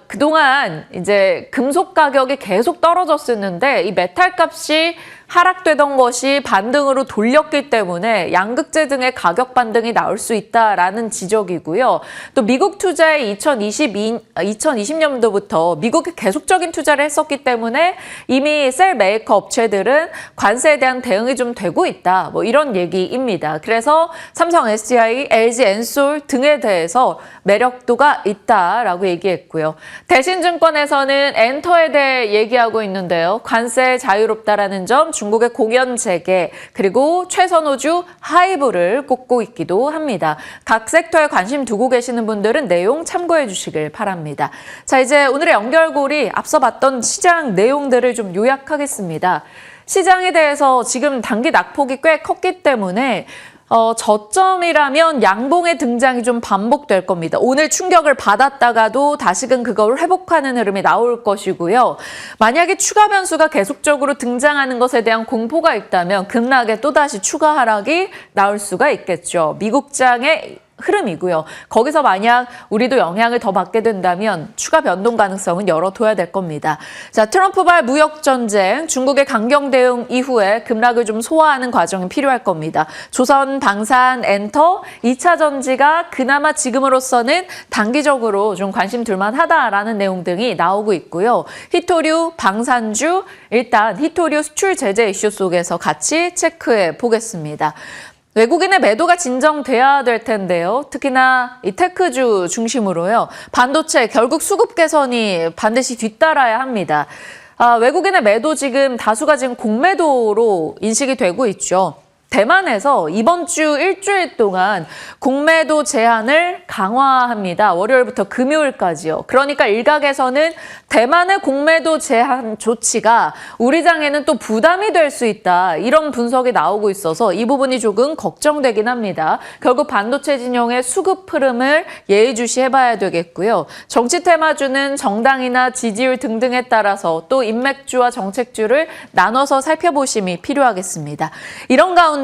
그동안 이제 금속 가격이 계속 떨어졌었는데 이 메탈 값이 하락되던 것이 반등으로 돌렸기 때문에 양극재 등의 가격 반등이 나올 수 있다라는 지적이고요. 또 미국 투자의 2020년도부터 미국에 계속적인 투자를 했었기 때문에 이미 셀 메이커 업체들은 관세에 대한 대응이 좀 되고 있다. 뭐 이런 얘기입니다. 그래서 삼성 SDI, LG 엔솔 등에 대해서 매력도가 있다라고 얘기했고요. 대신증권에서는 엔터에 대해 얘기하고 있는데요. 관세 자유롭다라는 점, 중국의 공연 재개, 그리고 최선호주 하이브를 꼽고 있기도 합니다. 각 섹터에 관심 두고 계시는 분들은 내용 참고해 주시길 바랍니다. 자, 이제 오늘의 연결고리 앞서 봤던 시장 내용들을 좀 요약하겠습니다. 시장에 대해서 지금 단기 낙폭이 꽤 컸기 때문에 저점이라면 양봉의 등장이 좀 반복될 겁니다. 오늘 충격을 받았다가도 다시금 그걸 회복하는 흐름이 나올 것이고요. 만약에 추가 변수가 계속적으로 등장하는 것에 대한 공포가 있다면 급락에 또다시 추가 하락이 나올 수가 있겠죠. 미국장의 흐름이고요. 거기서 만약 우리도 영향을 더 받게 된다면 추가 변동 가능성은 열어둬야 될 겁니다. 자, 트럼프발 무역 전쟁, 중국의 강경 대응 이후에 급락을 좀 소화하는 과정이 필요할 겁니다. 조선, 방산, 엔터, 2차 전지가 그나마 지금으로서는 단기적으로 좀 관심 둘만하다라는 내용 등이 나오고 있고요. 히토류, 방산주, 일단 히토류 수출 제재 이슈 속에서 같이 체크해 보겠습니다. 외국인의 매도가 진정돼야 될 텐데요. 특히나 이 테크주 중심으로요. 반도체 결국 수급 개선이 반드시 뒤따라야 합니다. 외국인의 매도 지금 다수가 지금 공매도로 인식이 되고 있죠. 대만에서 이번 주 일주일 동안 공매도 제한을 강화합니다. 월요일부터 금요일까지요. 그러니까 일각에서는 대만의 공매도 제한 조치가 우리 장에는 또 부담이 될 수 있다. 이런 분석이 나오고 있어서 이 부분이 조금 걱정되긴 합니다. 결국 반도체 진영의 수급 흐름을 예의주시해봐야 되겠고요. 정치 테마주는 정당이나 지지율 등등에 따라서 또 인맥주와 정책주를 나눠서 살펴보심이 필요하겠습니다. 이런 가운데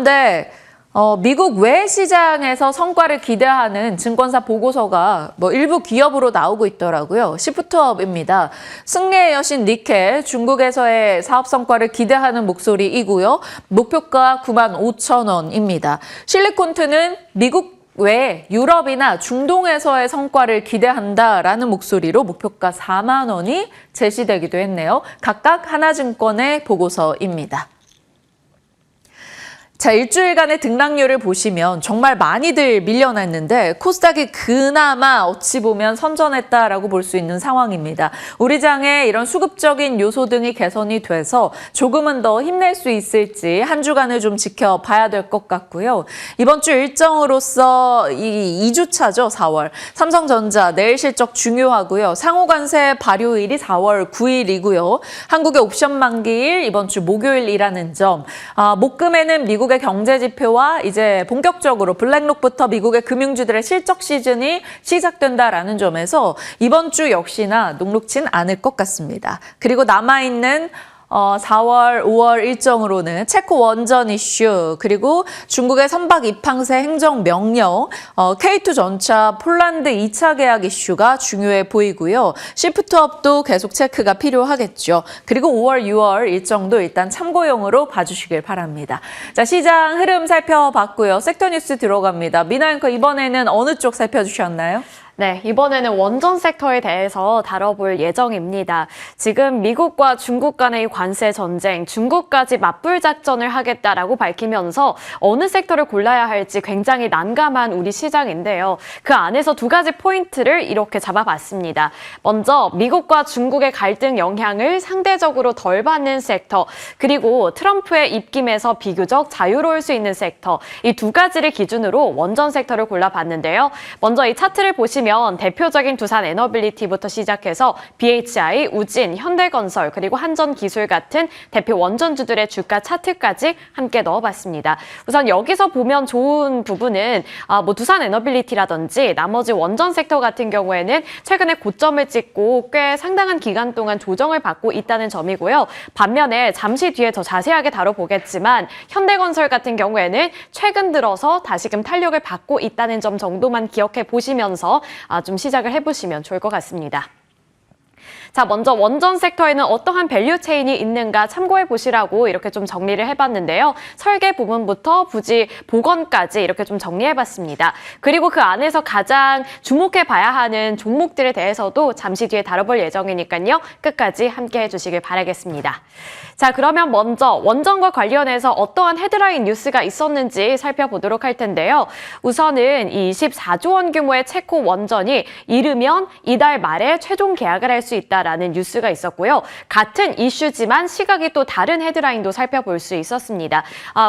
미국 외 시장에서 성과를 기대하는 증권사 보고서가 일부 기업으로 나오고 있더라고요. 시프트업입니다. 승리의 여신 니케, 중국에서의 사업 성과를 기대하는 목소리이고요. 목표가 95,000원입니다. 실리콘트는 미국 외 유럽이나 중동에서의 성과를 기대한다라는 목소리로 목표가 4만 원이 제시되기도 했네요. 각각 하나증권의 보고서입니다. 자, 일주일간의 등락률을 보시면 정말 많이들 밀려났는데 코스닥이 그나마 어찌 보면 선전했다라고 볼 수 있는 상황입니다. 우리 장에 이런 수급적인 요소 등이 개선이 돼서 조금은 더 힘낼 수 있을지 한 주간을 좀 지켜봐야 될 것 같고요. 이번 주 일정으로서 이 2주차죠, 4월. 삼성전자 내일 실적 중요하고요. 상호관세 발효일이 4월 9일이고요. 한국의 옵션 만기일 이번 주 목요일이라는 점. 목금에는 미국의 경제 지표와 이제 본격적으로 블랙록부터 미국의 금융주들의 실적 시즌이 시작된다라는 점에서 이번 주 역시나 녹록진 않을 것 같습니다. 그리고 남아있는 4월, 5월 일정으로는 체코 원전 이슈, 그리고 중국의 선박 입항세 행정 명령, K2 전차 폴란드 2차 계약 이슈가 중요해 보이고요. 시프트업도 계속 체크가 필요하겠죠. 그리고 5월, 6월 일정도 일단 참고용으로 봐주시길 바랍니다. 자, 시장 흐름 살펴봤고요. 섹터 뉴스 들어갑니다. 미나 앵커 이번에는 어느 쪽 살펴주셨나요? 네, 이번에는 원전 섹터에 대해서 다뤄볼 예정입니다. 지금 미국과 중국 간의 관세 전쟁, 중국까지 맞불 작전을 하겠다라고 밝히면서 어느 섹터를 골라야 할지 굉장히 난감한 우리 시장인데요. 그 안에서 두 가지 포인트를 이렇게 잡아봤습니다. 먼저 미국과 중국의 갈등 영향을 상대적으로 덜 받는 섹터, 그리고 트럼프의 입김에서 비교적 자유로울 수 있는 섹터, 이 두 가지를 기준으로 원전 섹터를 골라봤는데요. 먼저 이 차트를 보시면 대표적인 두산 에너빌리티부터 시작해서 BHI, 우진, 현대건설, 그리고 한전기술 같은 대표 원전주들의 주가 차트까지 함께 넣어봤습니다. 우선 여기서 보면 좋은 부분은 두산 에너빌리티라든지 나머지 원전 섹터 같은 경우에는 최근에 고점을 찍고 꽤 상당한 기간 동안 조정을 받고 있다는 점이고요. 반면에 잠시 뒤에 더 자세하게 다뤄보겠지만 현대건설 같은 경우에는 최근 들어서 다시금 탄력을 받고 있다는 점 정도만 기억해 보시면서 좀 시작을 해보시면 좋을 것 같습니다. 자, 먼저 원전 섹터에는 어떠한 밸류 체인이 있는가 참고해 보시라고 이렇게 좀 정리를 해봤는데요. 설계 부분부터 부지 복원까지 이렇게 좀 정리해봤습니다. 그리고 그 안에서 가장 주목해 봐야 하는 종목들에 대해서도 잠시 뒤에 다뤄볼 예정이니까요. 끝까지 함께 해주시길 바라겠습니다. 자, 그러면 먼저 원전과 관련해서 어떠한 헤드라인 뉴스가 있었는지 살펴보도록 할 텐데요. 우선은 이 24조 원 규모의 체코 원전이 이르면 이달 말에 최종 계약을 할 수 있다. 있다라는 뉴스가 있었고요. 같은 이슈지만 시각이 또 다른 헤드라인도 살펴볼 수 있었습니다.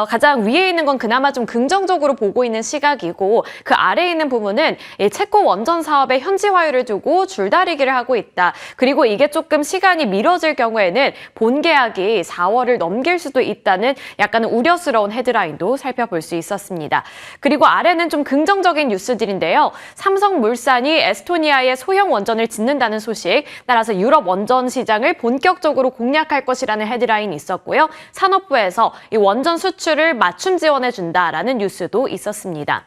가장 위에 있는 건 그나마 좀 긍정적으로 보고 있는 시각이고 그 아래에 있는 부분은 이 체코 원전 사업의 현지화율을 두고 줄다리기를 하고 있다. 그리고 이게 조금 시간이 미뤄질 경우에는 본계약이 4월을 넘길 수도 있다는 약간 우려스러운 헤드라인도 살펴볼 수 있었습니다. 그리고 아래는 좀 긍정적인 뉴스들인데요. 삼성물산이 에스토니아에 소형 원전을 짓는다는 소식, 따라서 유럽 원전 시장을 본격적으로 공략할 것이라는 헤드라인이 있었고요. 산업부에서 이 원전 수출을 맞춤 지원해준다라는 뉴스도 있었습니다.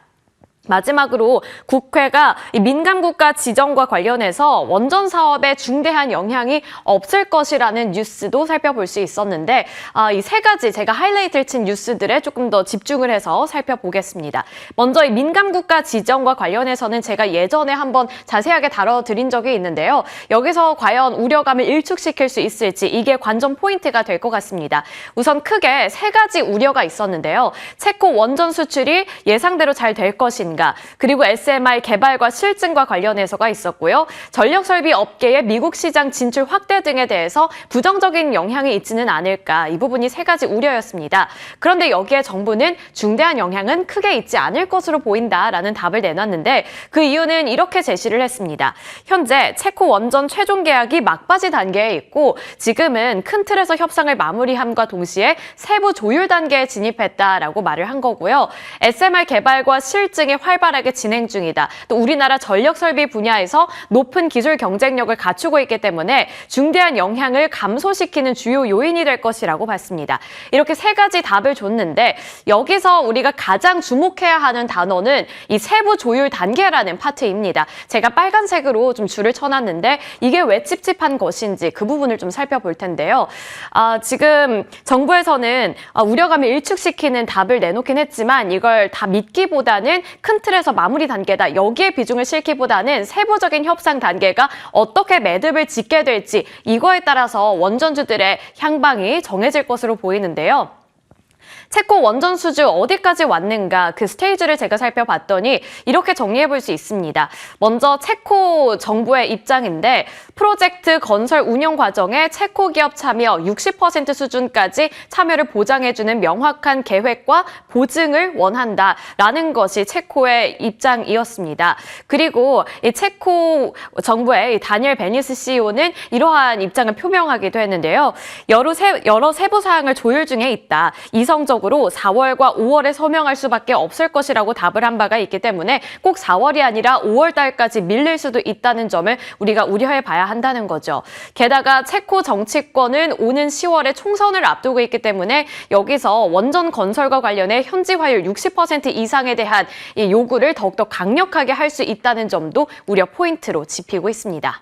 마지막으로 국회가 민간국가 지정과 관련해서 원전 사업에 중대한 영향이 없을 것이라는 뉴스도 살펴볼 수 있었는데 이 세 가지 제가 하이라이트를 친 뉴스들에 조금 더 집중을 해서 살펴보겠습니다. 먼저 이 민간국가 지정과 관련해서는 제가 예전에 한번 자세하게 다뤄드린 적이 있는데요. 여기서 과연 우려감을 일축시킬 수 있을지 이게 관전 포인트가 될 것 같습니다. 우선 크게 세 가지 우려가 있었는데요. 체코 원전 수출이 예상대로 잘 될 것인가, 그리고 SMR 개발과 실증과 관련해서가 있었고요. 전력설비 업계의 미국 시장 진출 확대 등에 대해서 부정적인 영향이 있지는 않을까, 이 부분이 세 가지 우려였습니다. 그런데 여기에 정부는 중대한 영향은 크게 있지 않을 것으로 보인다라는 답을 내놨는데 그 이유는 이렇게 제시를 했습니다. 현재 체코 원전 최종 계약이 막바지 단계에 있고 지금은 큰 틀에서 협상을 마무리함과 동시에 세부 조율 단계에 진입했다라고 말을 한 거고요. SMR 개발과 실증이 활발하게 진행 중이다. 또 우리나라 전력 설비 분야에서 높은 기술 경쟁력을 갖추고 있기 때문에 중대한 영향을 감소시키는 주요 요인이 될 것이라고 봤습니다. 이렇게 세 가지 답을 줬는데 여기서 우리가 가장 주목해야 하는 단어는 이 세부 조율 단계라는 파트입니다. 제가 빨간색으로 좀 줄을 쳐놨는데 이게 왜 찝찝한 것인지 그 부분을 좀 살펴볼 텐데요. 지금 정부에서는 우려감을 일축시키는 답을 내놓긴 했지만 이걸 다 믿기보다는 큰 틀에서 마무리 단계다. 여기에 비중을 싣기보다는 세부적인 협상 단계가 어떻게 매듭을 짓게 될지 이거에 따라서 원전주들의 향방이 정해질 것으로 보이는데요. 체코 원전 수주 어디까지 왔는가 그 스테이지를 제가 살펴봤더니 이렇게 정리해 볼 수 있습니다. 먼저 체코 정부의 입장인데 프로젝트 건설 운영 과정에 체코 기업 참여 60% 수준까지 참여를 보장해주는 명확한 계획과 보증을 원한다라는 것이 체코의 입장이었습니다. 그리고 이 체코 정부의 다니엘 베니스 CEO는 이러한 입장을 표명하기도 했는데요. 여러 세부 사항을 조율 중에 있다. 이성적으로 4월과 5월에 서명할 수밖에 없을 것이라고 답을 한 바가 있기 때문에 꼭 4월이 아니라 5월 달까지 밀릴 수도 있다는 점을 우리가 우려해 봐야 한다는 거죠. 게다가 체코 정치권은 오는 10월에 총선을 앞두고 있기 때문에 여기서 원전 건설과 관련해 현지화율 60% 이상에 대한 이 요구를 더욱더 강력하게 할 수 있다는 점도 우려 포인트로 짚히고 있습니다.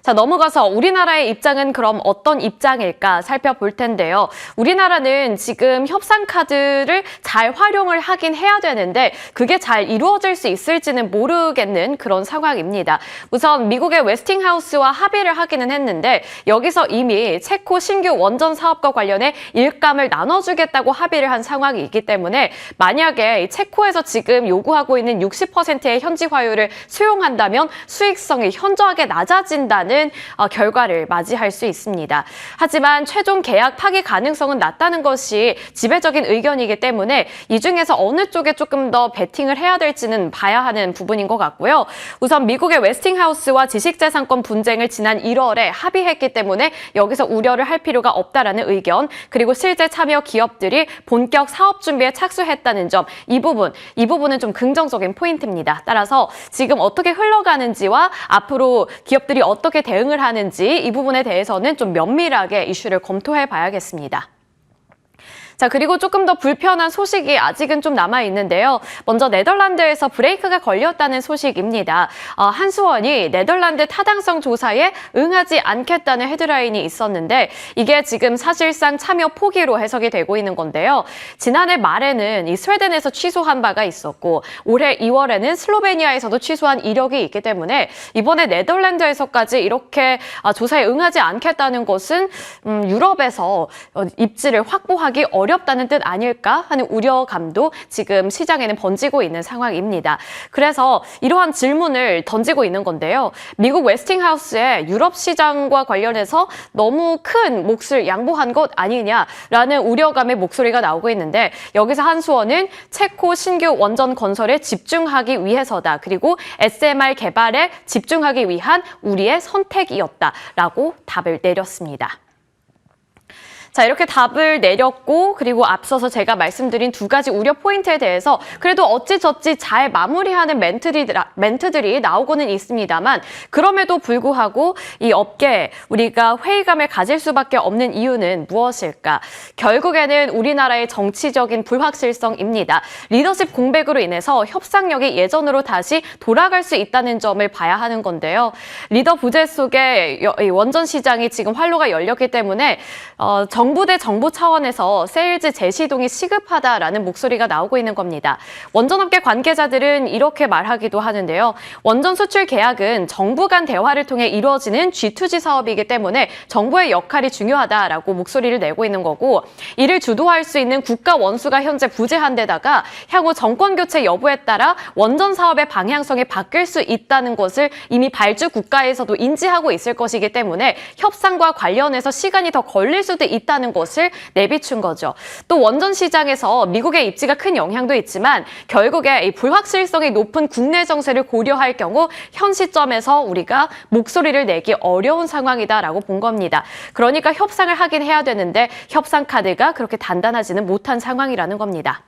자, 넘어가서 우리나라의 입장은 그럼 어떤 입장일까 살펴볼 텐데요. 우리나라는 지금 협상 카드를 잘 활용을 하긴 해야 되는데 그게 잘 이루어질 수 있을지는 모르겠는 그런 상황입니다. 우선 미국의 웨스팅하우스와 합의를 하기는 했는데 여기서 이미 체코 신규 원전 사업과 관련해 일감을 나눠주겠다고 합의를 한 상황이기 때문에 만약에 체코에서 지금 요구하고 있는 60%의 현지화율을 수용한다면 수익성이 현저하게 낮아진다는 결과를 맞이할 수 있습니다. 하지만 최종 계약 파기 가능성은 낮다는 것이 지배적인 의견이기 때문에 이 중에서 어느 쪽에 조금 더 베팅을 해야 될지는 봐야 하는 부분인 것 같고요. 우선 미국의 웨스팅하우스와 지식재산권 분쟁을 지난 1월에 합의했기 때문에 여기서 우려를 할 필요가 없다라는 의견, 그리고 실제 참여 기업들이 본격 사업 준비에 착수했다는 점, 이 부분은 좀 긍정적인 포인트입니다. 따라서 지금 어떻게 흘러가는지와 앞으로 기업들이 어떻게 대응을 하는지 이 부분에 대해서는 좀 면밀하게 이슈를 검토해 봐야겠습니다. 자, 그리고 조금 더 불편한 소식이 아직은 좀 남아있는데요. 먼저 네덜란드에서 브레이크가 걸렸다는 소식입니다. 한수원이 네덜란드 타당성 조사에 응하지 않겠다는 헤드라인이 있었는데 이게 지금 사실상 참여 포기로 해석이 되고 있는 건데요. 지난해 말에는 이 스웨덴에서 취소한 바가 있었고 올해 2월에는 슬로베니아에서도 취소한 이력이 있기 때문에 이번에 네덜란드에서까지 이렇게 조사에 응하지 않겠다는 것은 유럽에서 입지를 확보하기 어려운 어렵다는 뜻 아닐까 하는 우려감도 지금 시장에는 번지고 있는 상황입니다. 그래서 이러한 질문을 던지고 있는 건데요. 미국 웨스팅하우스의 유럽 시장과 관련해서 너무 큰 몫을 양보한 것 아니냐라는 우려감의 목소리가 나오고 있는데 여기서 한수원은 체코 신규 원전 건설에 집중하기 위해서다. 그리고 SMR 개발에 집중하기 위한 우리의 선택이었다라고 답을 내렸습니다. 자, 이렇게 답을 내렸고 그리고 앞서서 제가 말씀드린 두 가지 우려 포인트에 대해서 그래도 어찌저찌 잘 마무리하는 멘트들이 나오고는 있습니다만 그럼에도 불구하고 이 업계에 우리가 회의감을 가질 수밖에 없는 이유는 무엇일까? 결국에는 우리나라의 정치적인 불확실성입니다. 리더십 공백으로 인해서 협상력이 예전으로 다시 돌아갈 수 있다는 점을 봐야 하는 건데요. 리더 부재 속에 원전 시장이 지금 활로가 열렸기 때문에 정부 대 정부 차원에서 세일즈 재시동이 시급하다라는 목소리가 나오고 있는 겁니다. 원전업계 관계자들은 이렇게 말하기도 하는데요. 원전 수출 계약은 정부 간 대화를 통해 이루어지는 G2G 사업이기 때문에 정부의 역할이 중요하다라고 목소리를 내고 있는 거고 이를 주도할 수 있는 국가 원수가 현재 부재한 데다가 향후 정권 교체 여부에 따라 원전 사업의 방향성이 바뀔 수 있다는 것을 이미 발주 국가에서도 인지하고 있을 것이기 때문에 협상과 관련해서 시간이 더 걸릴 수도 있다는 것을 내비춘 거죠. 또 원전 시장에서 미국의 입지가 큰 영향도 있지만 결국에 이 불확실성이 높은 국내 정세를 고려할 경우 현 시점에서 우리가 목소리를 내기 어려운 상황이다라고 본 겁니다. 그러니까 협상을 하긴 해야 되는데 협상 카드가 그렇게 단단하지는 못한 상황이라는 겁니다.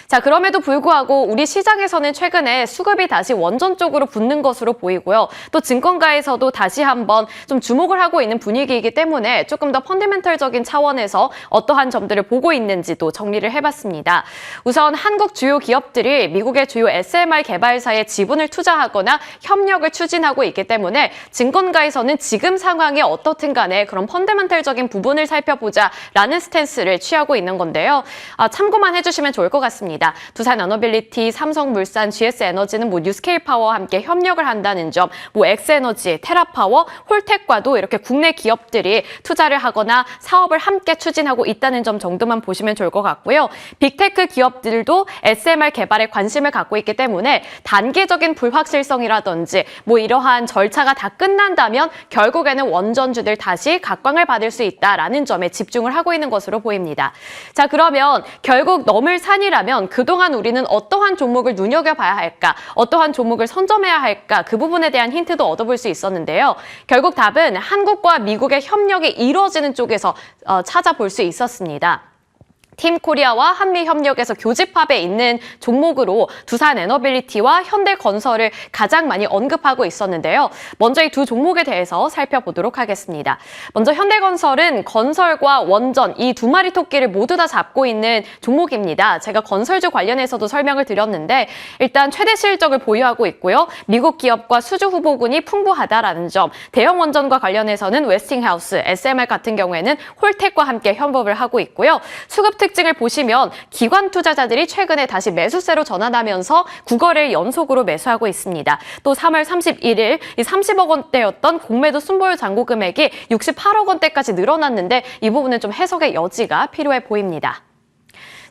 자, 그럼에도 불구하고 우리 시장에서는 최근에 수급이 다시 원전 쪽으로 붙는 것으로 보이고요. 또 증권가에서도 다시 한번 좀 주목을 하고 있는 분위기이기 때문에 조금 더 펀더멘털적인 차원에서 어떠한 점들을 보고 있는지도 정리를 해봤습니다. 우선 한국 주요 기업들이 미국의 주요 SMR 개발사에 지분을 투자하거나 협력을 추진하고 있기 때문에 증권가에서는 지금 상황이 어떻든 간에 그런 펀더멘털적인 부분을 살펴보자라는 스탠스를 취하고 있는 건데요. 참고만 해주시면 좋을 것 같습니다. 두산 에너빌리티, 삼성물산, GS에너지는 뉴스케일파워와 함께 협력을 한다는 점, 엑스에너지, 테라파워, 홀텍과도 이렇게 국내 기업들이 투자를 하거나 사업을 함께 추진하고 있다는 점 정도만 보시면 좋을 것 같고요. 빅테크 기업들도 SMR 개발에 관심을 갖고 있기 때문에 단계적인 불확실성이라든지 이러한 절차가 다 끝난다면 결국에는 원전주들 다시 각광을 받을 수 있다라는 점에 집중을 하고 있는 것으로 보입니다. 자, 그러면 결국 넘을 산이라면 그동안 우리는 어떠한 종목을 눈여겨봐야 할까? 어떠한 종목을 선점해야 할까? 그 부분에 대한 힌트도 얻어볼 수 있었는데요. 결국 답은 한국과 미국의 협력이 이루어지는 쪽에서 찾아볼 수 있었습니다. 팀 코리아와 한미 협력에서 교집합에 있는 종목으로 두산 에너빌리티와 현대건설을 가장 많이 언급하고 있었는데요. 먼저 이 두 종목에 대해서 살펴보도록 하겠습니다. 먼저 현대건설은 건설과 원전 이 두 마리 토끼를 모두 다 잡고 있는 종목입니다. 제가 건설주 관련해서도 설명을 드렸는데 일단 최대 실적을 보유하고 있고요. 미국 기업과 수주 후보군이 풍부하다라는 점, 대형 원전과 관련해서는 웨스팅하우스, SMR 같은 경우에는 홀텍과 함께 협업을 하고 있고요. 수급 특징을 보시면 기관 투자자들이 최근에 다시 매수세로 전환하면서 9거래일 연속으로 매수하고 있습니다. 또 3월 31일 이 30억 원대였던 공매도 순보유 잔고 금액이 68억 원대까지 늘어났는데 이 부분은 좀 해석의 여지가 필요해 보입니다.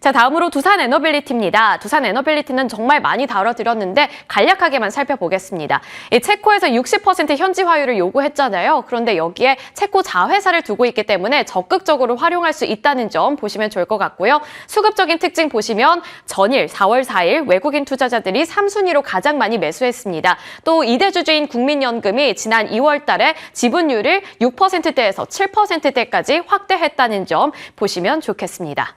자, 다음으로 두산 에너빌리티입니다. 두산 에너빌리티는 정말 많이 다뤄드렸는데 간략하게만 살펴보겠습니다. 이 체코에서 60% 현지화율을 요구했잖아요. 그런데 여기에 체코 자회사를 두고 있기 때문에 적극적으로 활용할 수 있다는 점 보시면 좋을 것 같고요. 수급적인 특징 보시면 전일 4월 4일 외국인 투자자들이 3순위로 가장 많이 매수했습니다. 또 2대 주주인 국민연금이 지난 2월 달에 지분율을 6%대에서 7%대까지 확대했다는 점 보시면 좋겠습니다.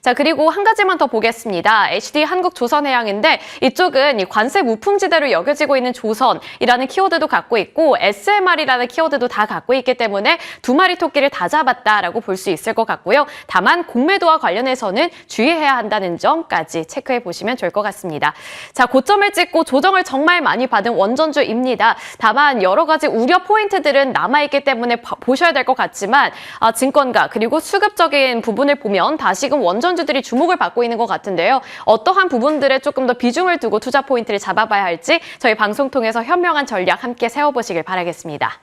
자, 그리고 한 가지만 더 보겠습니다. HD 한국조선해양인데 이쪽은 이 관세 무풍지대로 여겨지고 있는 조선이라는 키워드도 갖고 있고 SMR이라는 키워드도 다 갖고 있기 때문에 두 마리 토끼를 다 잡았다라고 볼 수 있을 것 같고요. 다만 공매도와 관련해서는 주의해야 한다는 점까지 체크해 보시면 좋을 것 같습니다. 자, 고점을 찍고 조정을 정말 많이 받은 원전주입니다. 다만 여러 가지 우려 포인트들은 남아있기 때문에 보셔야 될 것 같지만 증권가 그리고 수급적인 부분을 보면 다시금 원전주들이 주목을 받고 있는 것 같은데요. 어떠한 부분들에 조금 더 비중을 두고 투자 포인트를 잡아봐야 할지 저희 방송 통해서 현명한 전략 함께 세워보시길 바라겠습니다.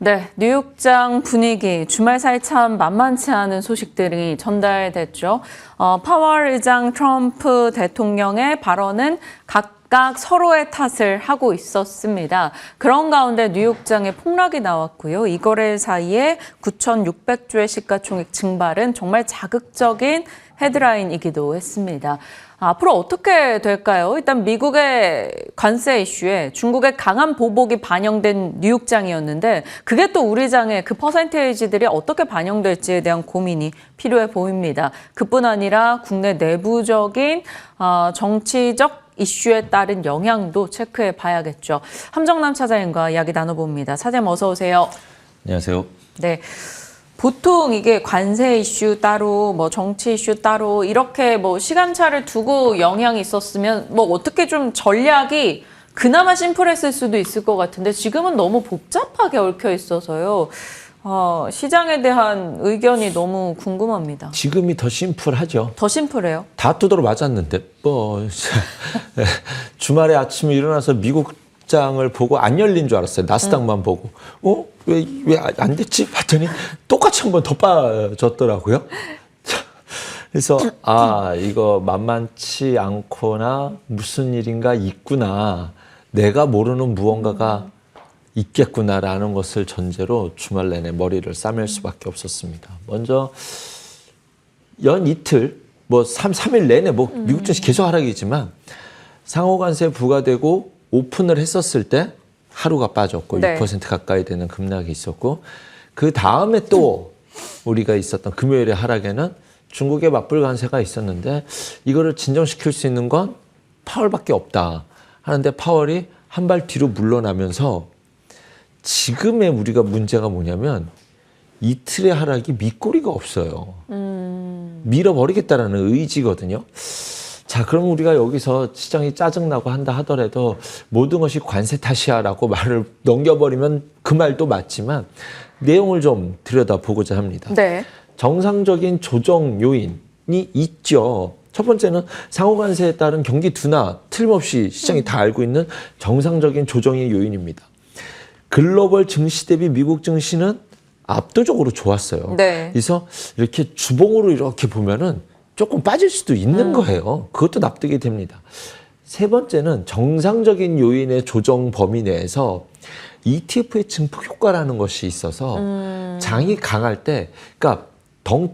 네, 뉴욕장 분위기 주말 사이 참 만만치 않은 소식들이 전달됐죠. 파월 의장 트럼프 대통령의 발언은 각각 서로의 탓을 하고 있었습니다. 그런 가운데 뉴욕장에 폭락이 나왔고요. 이거래 사이에 9,600조의 시가총액 증발은 정말 자극적인 헤드라인이기도 했습니다. 앞으로 어떻게 될까요? 일단 미국의 관세 이슈에 중국의 강한 보복이 반영된 뉴욕장이었는데 그게 또 우리 장에 그 퍼센테이지들이 어떻게 반영될지에 대한 고민이 필요해 보입니다. 그뿐 아니라 국내 내부적인 정치적 이슈에 따른 영향도 체크해 봐야겠죠. 함정남 차장님과 이야기 나눠봅니다. 차장님 어서 오세요. 안녕하세요. 네. 보통 이게 관세 이슈 따로 뭐 정치 이슈 따로 이렇게 뭐 시간차를 두고 영향이 있었으면 뭐 어떻게 좀 전략이 그나마 심플했을 수도 있을 것 같은데 지금은 너무 복잡하게 얽혀 있어서요. 시장에 대한 의견이 너무 궁금합니다. 지금이 더 심플하죠. 더 심플해요? 다 두드러 맞았는데 주말에 아침에 일어나서 미국 장을 보고 안 열린 줄 알았어요. 나스닥만 보고. 왜 안 됐지? 봤더니 똑같이 한 번 더 빠졌더라고요. 그래서 이거 만만치 않거나 무슨 일인가 있구나. 내가 모르는 무언가가 있겠구나라는 것을 전제로 주말 내내 머리를 싸맬 수밖에 없었습니다. 먼저 연 이틀, 3일 내내 미국 증시 계속 하락이지만 상호관세 부과되고 오픈을 했었을 때 하루가 빠졌고 네. 6% 가까이 되는 급락이 있었고 그 다음에 또 우리가 있었던 금요일의 하락에는 중국의 맞불 관세가 있었는데 이거를 진정시킬 수 있는 건 파월밖에 없다 하는데 파월이 한 발 뒤로 물러나면서 지금의 우리가 문제가 뭐냐면 이틀의 하락이 밑꼬리가 없어요. 밀어버리겠다라는 의지거든요. 자, 그럼 우리가 여기서 시장이 짜증나고 한다 하더라도 모든 것이 관세 탓이야라고 말을 넘겨버리면 그 말도 맞지만 내용을 좀 들여다보고자 합니다. 네. 정상적인 조정 요인이 있죠. 첫 번째는 상호관세에 따른 경기 둔화, 틀림없이 시장이 다 알고 있는 정상적인 조정의 요인입니다. 글로벌 증시 대비 미국 증시는 압도적으로 좋았어요. 네. 그래서 이렇게 주봉으로 이렇게 보면은 조금 빠질 수도 있는 거예요. 그것도 납득이 됩니다. 세 번째는 정상적인 요인의 조정 범위 내에서 ETF의 증폭 효과라는 것이 있어서 장이 강할 때, 그러니까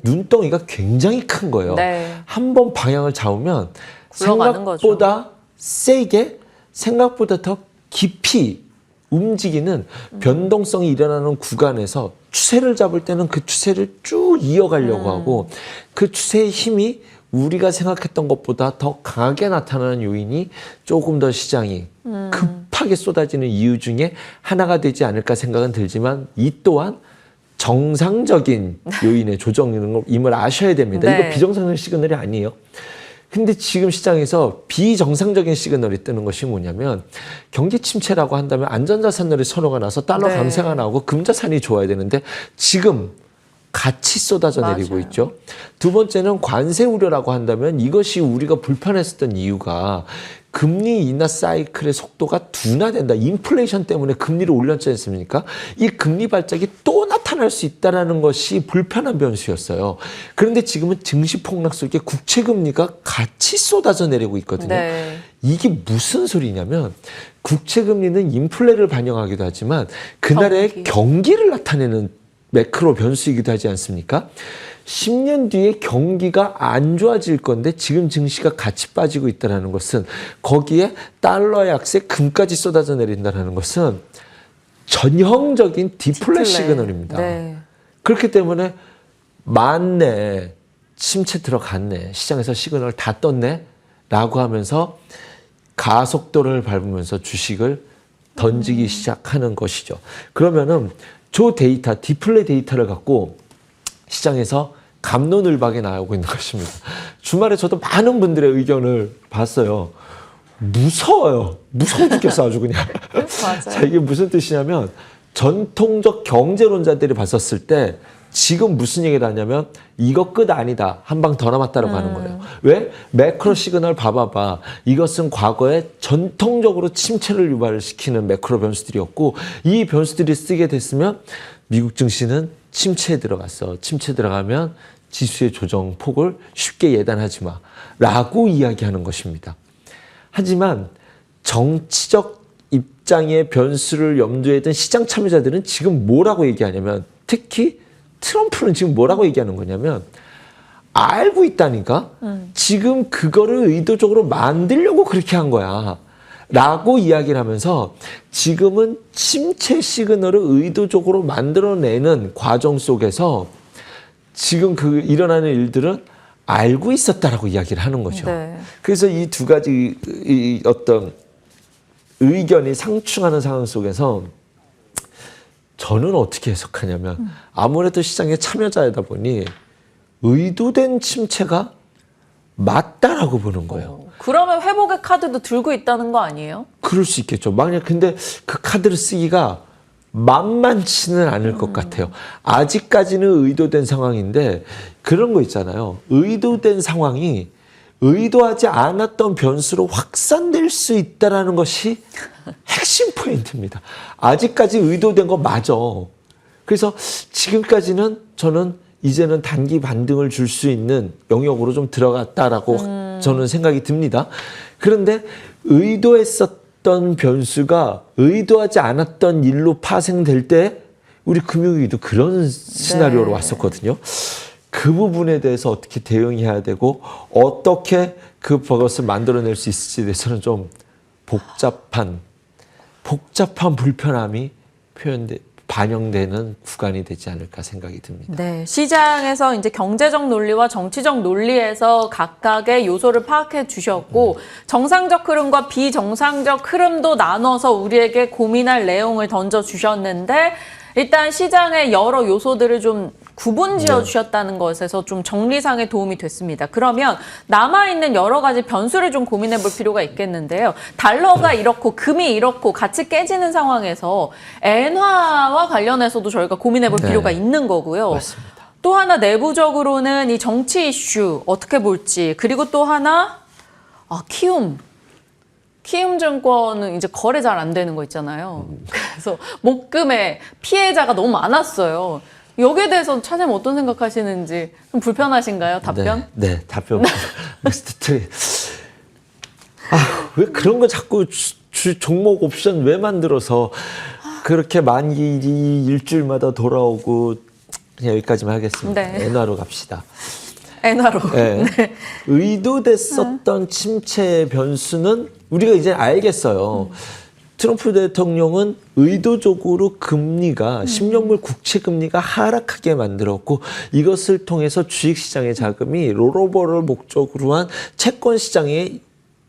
눈덩이가 굉장히 큰 거예요. 네. 한 번 방향을 잡으면 굴러가는 생각보다 세게, 생각보다 더 깊이 움직이는 변동성이 일어나는 구간에서 추세를 잡을 때는 그 추세를 쭉 이어가려고 하고 그 추세의 힘이 우리가 생각했던 것보다 더 강하게 나타나는 요인이 조금 더 시장이 급하게 쏟아지는 이유 중에 하나가 되지 않을까 생각은 들지만 이 또한 정상적인 요인의 조정임을 아셔야 됩니다. 네. 이거 비정상적인 시그널이 아니에요. 근데 지금 시장에서 비정상적인 시그널이 뜨는 것이 뭐냐면 경기 침체라고 한다면 안전자산들의 선호가 나서 달러 네. 강세가 나오고 금자산이 좋아야 되는데 지금 같이 쏟아져 내리고 맞아요. 있죠. 두 번째는 관세 우려라고 한다면 이것이 우리가 불편했었던 이유가 금리 인하 사이클의 속도가 둔화된다. 인플레이션 때문에 금리를 올렸지 않습니까? 이 금리 발작이 또 나타날 수 있다는 것이 불편한 변수였어요. 그런데 지금은 증시 폭락 속에 국채 금리가 같이 쏟아져 내리고 있거든요. 네. 이게 무슨 소리냐면 국채 금리는 인플레를 반영하기도 하지만 그날의 경기를 나타내는 매크로 변수이기도 하지 않습니까? 10년 뒤에 경기가 안 좋아질 건데 지금 증시가 같이 빠지고 있다는 것은 거기에 달러 약세 금까지 쏟아져 내린다는 것은 전형적인 디플레 시그널입니다. 네. 그렇기 때문에 맞네, 침체 들어갔네, 시장에서 시그널 다 떴네 라고 하면서 가속도를 밟으면서 주식을 던지기 시작하는 것이죠. 그러면은 저 데이터, 디플레 데이터를 갖고 시장에서 갑론을박이 나오고 있는 것입니다. 주말에 저도 많은 분들의 의견을 봤어요. 무서워요. 무서워 죽겠어 아주 그냥. 맞아요. 자, 이게 무슨 뜻이냐면 전통적 경제론자들이 봤었을 때 지금 무슨 얘기를 하냐면 이거 끝 아니다. 한 방 더 남았다라고 하는 거예요. 왜? 매크로 시그널 봐봐봐. 이것은 과거에 전통적으로 침체를 유발시키는 매크로 변수들이었고 이 변수들이 쓰게 됐으면 미국 증시는 침체에 들어갔어. 침체 들어가면 지수의 조정 폭을 쉽게 예단하지 마. 라고 이야기하는 것입니다. 하지만 정치적 입장의 변수를 염두에 둔 시장 참여자들은 지금 뭐라고 얘기하냐면 특히 트럼프는 지금 뭐라고 얘기하는 거냐면 알고 있다니까 지금 그거를 의도적으로 만들려고 그렇게 한 거야. 라고 이야기를 하면서 지금은 침체 시그널을 의도적으로 만들어내는 과정 속에서 지금 그 일어나는 일들은 알고 있었다라고 이야기를 하는 거죠. 네. 그래서 이 두 가지 이 어떤 의견이 상충하는 상황 속에서 저는 어떻게 해석하냐면 아무래도 시장의 참여자이다 보니 의도된 침체가 맞다라고 보는 거예요. 그러면 회복의 카드도 들고 있다는 거 아니에요? 그럴 수 있겠죠. 만약 근데 그 카드를 쓰기가 만만치는 않을 것 같아요. 아직까지는 의도된 상황인데 그런 거 있잖아요. 의도된 상황이 의도하지 않았던 변수로 확산될 수 있다는 것이 핵심 포인트입니다. 아직까지 의도된 거 맞아. 그래서 지금까지는 저는 이제는 단기 반등을 줄 수 있는 영역으로 좀 들어갔다라고 저는 생각이 듭니다. 그런데 의도했었던 변수가 의도하지 않았던 일로 파생될 때 우리 금융위기도 그런 시나리오로 왔었거든요. 그 부분에 대해서 어떻게 대응해야 되고 어떻게 그것을 만들어낼 수 있을지에 대해서는 좀 복잡한 불편함이 반영되는 구간이 되지 않을까 생각이 듭니다. 네, 시장에서 이제 경제적 논리와 정치적 논리에서 각각의 요소를 파악해 주셨고 정상적 흐름과 비정상적 흐름도 나눠서 우리에게 고민할 내용을 던져 주셨는데 일단 시장의 여러 요소들을 좀 구분 지어 주셨다는 것에서 좀 정리상의 도움이 됐습니다. 그러면 남아있는 여러 가지 변수를 좀 고민해 볼 필요가 있겠는데요. 달러가 이렇고 금이 이렇고 같이 깨지는 상황에서 엔화와 관련해서도 저희가 고민해 볼 필요가 있는 거고요. 맞습니다. 또 하나 내부적으로는 이 정치 이슈 어떻게 볼지, 그리고 또 하나 키움증권은 이제 거래 잘 안 되는 거 있잖아요. 그래서 목금에 피해자가 너무 많았어요. 여기에 대해서 차장님 어떤 생각하시는지 좀 불편하신가요? 답변? 네, 답변. 왜 그런 거 자꾸 종목 옵션 왜 만들어서 그렇게 만일이 일주일마다 돌아오고 그냥 여기까지만 하겠습니다. 네. 엔화로 갑시다. 엔화로. 네. 네. 의도됐었던 침체 변수는 우리가 이제 알겠어요. 트럼프 대통령은 의도적으로 금리가 10년물 국채 금리가 하락하게 만들었고 이것을 통해서 주식시장의 자금이 롤오버를 목적으로 한 채권시장의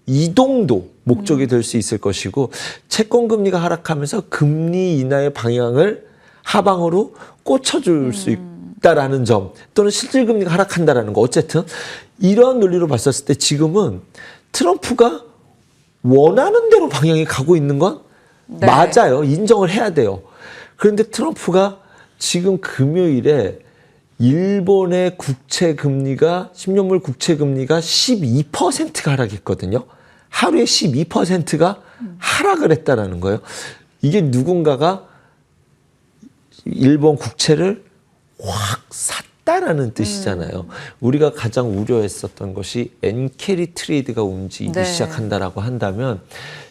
이동도 목적이 될 수 있을 것이고 채권 금리가 하락하면서 금리 인하의 방향을 하방으로 꽂혀줄 수 있다라는 점 또는 실질 금리가 하락한다라는 거 어쨌든 이런 논리로 봤었을 때 지금은 트럼프가 원하는 대로 방향이 가고 있는 건 맞아요. 인정을 해야 돼요. 그런데 트럼프가 지금 금요일에 일본의 국채 금리가 10년물 국채 금리가 12%가 하락했거든요. 하루에 12%가 하락을 했다라는 거예요. 이게 누군가가 일본 국채를 확 샀다라는 뜻이잖아요. 우리가 가장 우려했었던 것이 엔캐리 트레이드가 움직이기 시작한다라고 한다면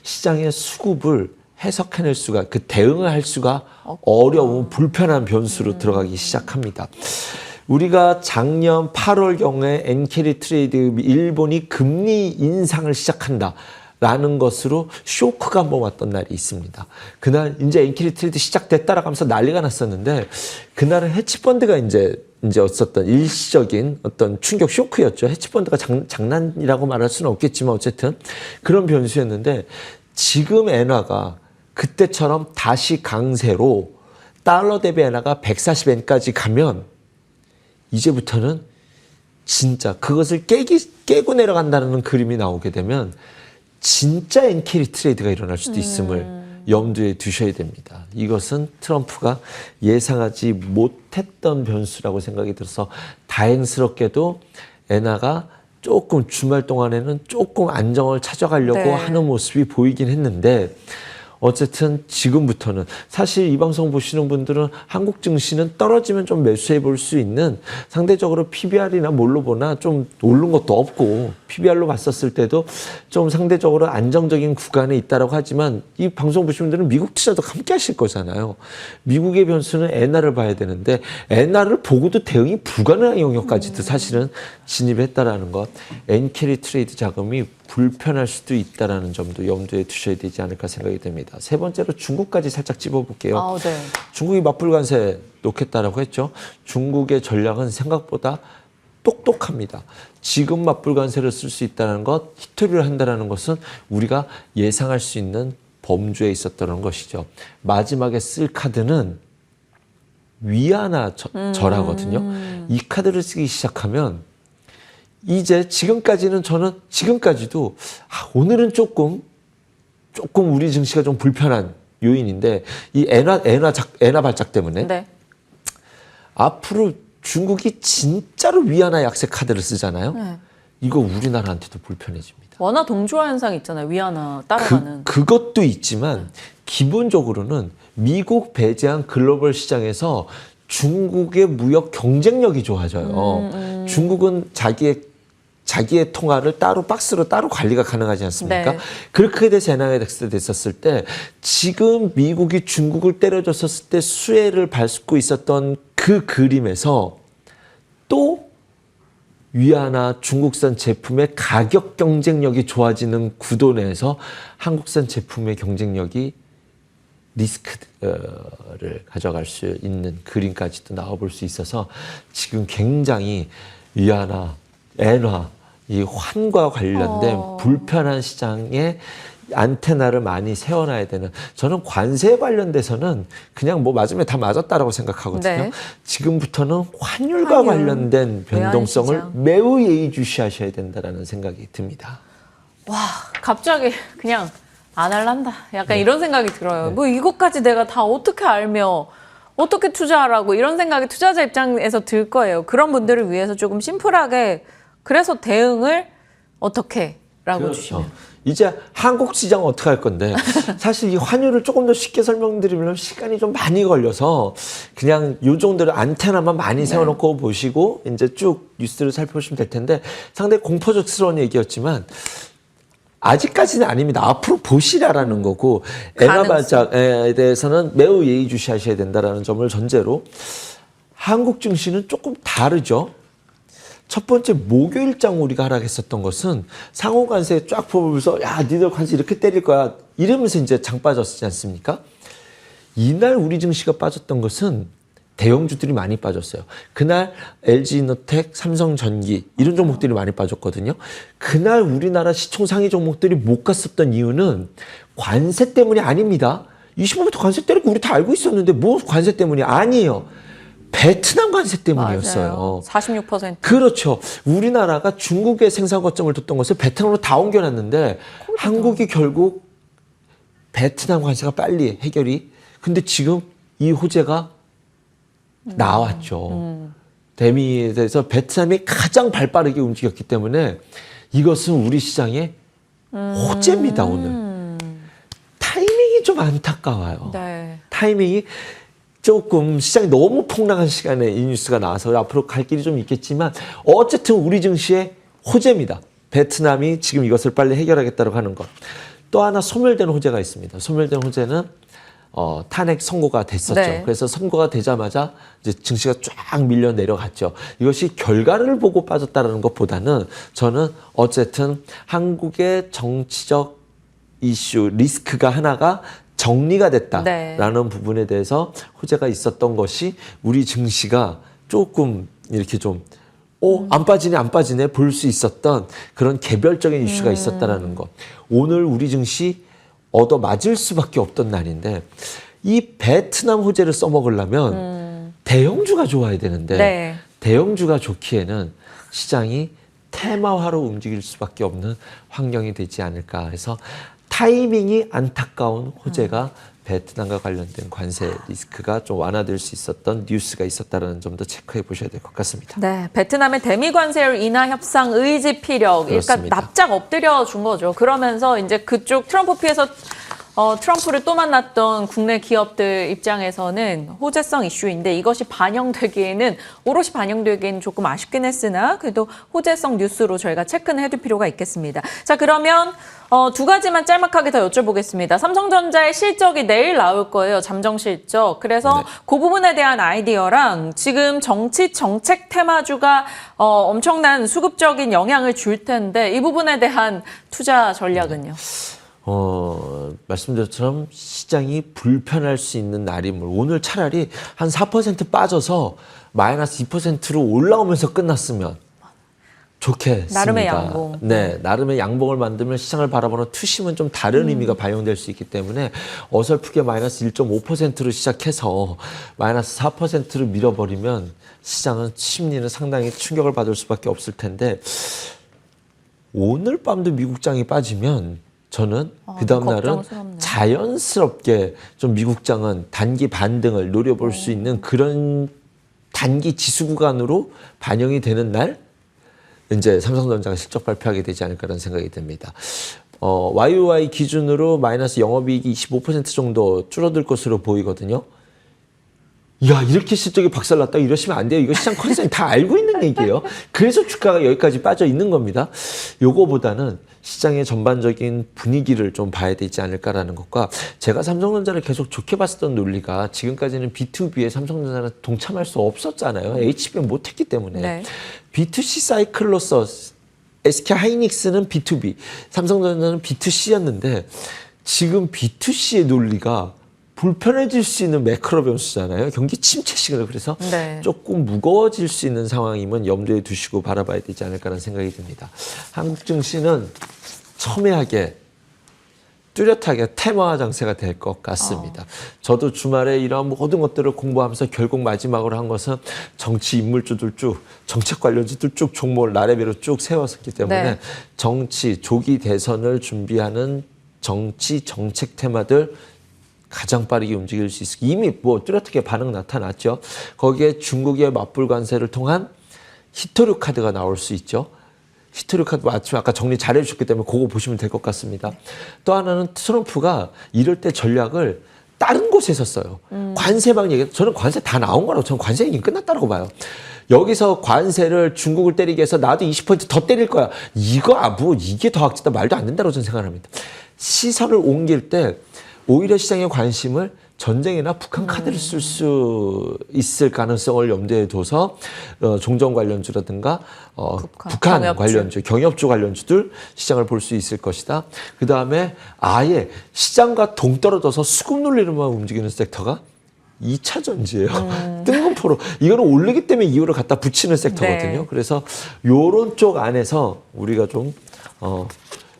시장의 수급을 해석해낼 수가 대응을 할 수가 어려운 불편한 변수로 들어가기 시작합니다. 우리가 작년 8월경에 엔캐리 트레이드 일본이 금리 인상을 시작한다라는 것으로 쇼크가 한번 왔던 날이 있습니다. 그날 이제 엔캐리 트레이드 시작됐다라고 하면서 난리가 났었는데 그날은 헤지펀드가 이제 없었던 일시적인 어떤 충격 쇼크였죠. 헤지펀드가 장난이라고 말할 수는 없겠지만 어쨌든 그런 변수였는데 지금 엔화가 그때처럼 다시 강세로 달러 대비 엔화가 140엔까지 가면 이제부터는 진짜 그것을 깨고 내려간다는 그림이 나오게 되면 진짜 엔캐리 트레이드가 일어날 수도 있음을 염두에 두셔야 됩니다. 이것은 트럼프가 예상하지 못했던 변수라고 생각이 들어서 다행스럽게도 엔화가 조금 주말 동안에는 조금 안정을 찾아가려고 네. 하는 모습이 보이긴 했는데 어쨌든 지금부터는 사실 이 방송 보시는 분들은 한국 증시는 떨어지면 좀 매수해 볼 수 있는 상대적으로 PBR이나 뭘로 보나 좀 오른 것도 없고 PBR로 봤었을 때도 좀 상대적으로 안정적인 구간에 있다라고 하지만 이 방송 보시는 분들은 미국 투자도 함께 하실 거잖아요. 미국의 변수는 엔화를 봐야 되는데 엔화를 보고도 대응이 불가능한 영역까지도 사실은 진입했다라는 것. 엔캐리 트레이드 자금이 불편할 수도 있다라는 점도 염두에 두셔야 되지 않을까 생각이 됩니다. 세 번째로 중국까지 살짝 찝어볼게요. 네. 중국이 맞불 관세 놓겠다라고 했죠. 중국의 전략은 생각보다 똑똑합니다. 지금 맞불 관세를 쓸 수 있다는 것, 히토리를 한다는 것은 우리가 예상할 수 있는 범주에 있었다는 것이죠. 마지막에 쓸 카드는 위안화 절하거든요. 이 카드를 쓰기 시작하면 이제 지금까지도 오늘은 조금 우리 증시가 좀 불편한 요인인데 이 엔화 발작 때문에 네. 앞으로 중국이 진짜로 위안화 약세 카드를 쓰잖아요. 네. 이거 우리나라한테도 불편해집니다. 원화 동조화 현상 있잖아요. 위안화 따라가는. 그것도 있지만 기본적으로는 미국 배제한 글로벌 시장에서 중국의 무역 경쟁력이 좋아져요. 중국은 자기의 통화를 따로 박스로 따로 관리가 가능하지 않습니까? 네. 그렇게 돼서 엔화가 됐었을 때 지금 미국이 중국을 때려줬었을 때 수혜를 밟고 있었던 그 그림에서 또 위안화 중국산 제품의 가격 경쟁력이 좋아지는 구도 내에서 한국산 제품의 경쟁력이 리스크를 가져갈 수 있는 그림까지도 나와볼 수 있어서 지금 굉장히 위안화, 엔화, 이 환과 관련된 불편한 시장에 안테나를 많이 세워놔야 되는 저는 관세에 관련돼서는 그냥 뭐 맞으면 다 맞았다라고 생각하거든요. 네. 지금부터는 환율과 관련된 변동성을 외환시장. 매우 예의주시하셔야 된다라는 생각이 듭니다. 와, 갑자기 그냥 안 할란다. 약간 네. 이런 생각이 들어요. 뭐 이것까지 내가 다 어떻게 알며 어떻게 투자하라고 이런 생각이 투자자 입장에서 들 거예요. 그런 분들을 위해서 조금 심플하게 그래서 대응을 어떻게 라고 주시면. 이제 한국 시장 어떻게 할 건데 사실 이 환율을 조금 더 쉽게 설명드리면 시간이 좀 많이 걸려서 그냥 요 정도로 안테나만 많이 세워놓고 보시고 이제 쭉 뉴스를 살펴보시면 될 텐데 상당히 공포적스러운 얘기였지만 아직까지는 아닙니다. 앞으로 보시라라는 거고 엔화 발작에 대해서는 매우 예의주시하셔야 된다라는 점을 전제로 한국 증시는 조금 다르죠. 첫 번째 목요일장 우리가 하락했었던 것은 상호 관세 쫙 보면서 야 니들 관세 이렇게 때릴 거야 이러면서 이제 장 빠졌지 않습니까? 이날 우리 증시가 빠졌던 것은 대형주들이 많이 빠졌어요. 그날 LG이노텍, 삼성전기 이런 종목들이 많이 빠졌거든요. 그날 우리나라 시총 상위 종목들이 못 갔었던 이유는 관세 때문이 아닙니다. 25부터 관세 때리고 우리 다 알고 있었는데 뭐 관세 때문이 아니에요. 베트남 관세 때문이었어요. 46%. 그렇죠. 우리나라가 중국의 생산 거점을 뒀던 것을 베트남으로 다 옮겨놨는데 한국이 결국 베트남 관세가 빨리 해결이. 근데 지금 이 호재가 나왔죠. 대미에 대해서 베트남이 가장 발빠르게 움직였기 때문에 이것은 우리 시장의 호재입니다, 오늘. 타이밍이 좀 안타까워요. 네. 타이밍이 조금 시장이 너무 폭락한 시간에 이 뉴스가 나와서 앞으로 갈 길이 좀 있겠지만 어쨌든 우리 증시의 호재입니다. 베트남이 지금 이것을 빨리 해결하겠다고 하는 것. 또 하나 소멸된 호재가 있습니다. 소멸된 호재는 탄핵 선고가 됐었죠. 네. 그래서 선고가 되자마자 이제 증시가 쫙 밀려 내려갔죠. 이것이 결과를 보고 빠졌다는 것보다는 저는 어쨌든 한국의 정치적 이슈 리스크가 하나가 정리가 됐다라는 부분에 대해서 호재가 있었던 것이 우리 증시가 조금 이렇게 좀 안 빠지네 볼 수 있었던 그런 개별적인 이슈가 있었다라는 것. 오늘 우리 증시 얻어 맞을 수밖에 없던 날인데 이 베트남 호재를 써먹으려면 대형주가 좋아야 되는데 네. 대형주가 좋기에는 시장이 테마화로 움직일 수밖에 없는 환경이 되지 않을까 해서 타이밍이 안타까운 호재가 베트남과 관련된 관세 리스크가 좀 완화될 수 있었던 뉴스가 있었다는 점도 체크해 보셔야 될 것 같습니다. 네, 베트남의 대미 관세율 인하 협상 의지 피력, 그러니까 그렇습니다. 납작 엎드려 준 거죠. 그러면서 이제 그쪽 트럼프 피해서 트럼프를 또 만났던 국내 기업들 입장에서는 호재성 이슈인데 이것이 반영되기에는 오롯이 반영되기에는 조금 아쉽긴 했으나 그래도 호재성 뉴스로 저희가 체크는 해둘 필요가 있겠습니다. 자, 그러면 두 가지만 짤막하게 더 여쭤보겠습니다. 삼성전자의 실적이 내일 나올 거예요. 잠정 실적. 그래서 네. 그 부분에 대한 아이디어랑 지금 정치 정책 테마주가 엄청난 수급적인 영향을 줄 텐데 이 부분에 대한 투자 전략은요? 말씀드린 것처럼 시장이 불편할 수 있는 날임을 오늘 차라리 한 4% 빠져서 마이너스 2%로 올라오면서 끝났으면 좋겠습니다. 나름의 양봉. 네, 나름의 양봉을 만들면 시장을 바라보는 투심은 좀 다른 의미가 반영될 수 있기 때문에 어설프게 마이너스 1.5%로 시작해서 마이너스 4%로 밀어버리면 시장은 심리는 상당히 충격을 받을 수밖에 없을 텐데 오늘 밤도 미국장이 빠지면 저는 그 다음 날은 걱정스럽네요. 자연스럽게 좀 미국장은 단기 반등을 노려볼 수 있는 그런 단기 지수 구간으로 반영이 되는 날 이제 삼성전자가 실적 발표하게 되지 않을까라는 생각이 듭니다. YOY 기준으로 마이너스 영업이익이 25% 정도 줄어들 것으로 보이거든요. 야, 이렇게 실적이 박살났다 이러시면 안 돼요. 이거 시장 컨센 다 알고 있는 얘기예요. 그래서 주가가 여기까지 빠져 있는 겁니다. 요거보다는 시장의 전반적인 분위기를 좀 봐야 되지 않을까라는 것과 제가 삼성전자를 계속 좋게 봤었던 논리가 지금까지는 B2B에 삼성전자는 동참할 수 없었잖아요. HBM 못했기 때문에. 네. B2C 사이클로서 SK 하이닉스는 B2B, 삼성전자는 B2C였는데 지금 B2C의 논리가 불편해질 수 있는 매크로 변수잖아요. 경기 침체 시그널. 그래서 네. 조금 무거워질 수 있는 상황이면 염두에 두시고 바라봐야 되지 않을까라는 생각이 듭니다. 한국 증시는 첨예하게 뚜렷하게 테마 장세가 될 것 같습니다. 저도 주말에 이런 모든 것들을 공부하면서 결국 마지막으로 한 것은 정치 인물주들 쭉, 정책 관련주들 쭉 종목을 나래배로 쭉 세웠었기 때문에 네. 정치, 조기 대선을 준비하는 정치 정책 테마들 가장 빠르게 움직일 수 있어. 이미 뭐 뚜렷하게 반응 나타났죠. 거기에 중국의 맞불 관세를 통한 히토류 카드가 나올 수 있죠. 히토류 카드 아침에 아까 정리 잘 해주셨기 때문에 그거 보시면 될 것 같습니다. 또 하나는 트럼프가 이럴 때 전략을 다른 곳에서 써요. 관세방 얘기. 저는 관세 다 나온 거라고. 저는 관세 얘기 끝났다고 봐요. 여기서 관세를 중국을 때리기 위해서 나도 20%더 때릴 거야. 뭐 이게 더 악재다 말도 안 된다고 저는 생각합니다. 시선을 옮길 때 오히려 시장의 관심을 전쟁이나 북한 카드를 쓸 수 있을 가능성을 염두에 둬서 종전 관련주라든가 북한 경협주. 관련주, 경협주 관련주들 시장을 볼 수 있을 것이다. 그다음에 아예 시장과 동떨어져서 수급 논리로만 움직이는 섹터가 2차 전지예요. 뜬금포로. 이거는 오르기 때문에 이유를 갖다 붙이는 섹터거든요. 네. 그래서 요런 쪽 안에서 우리가 좀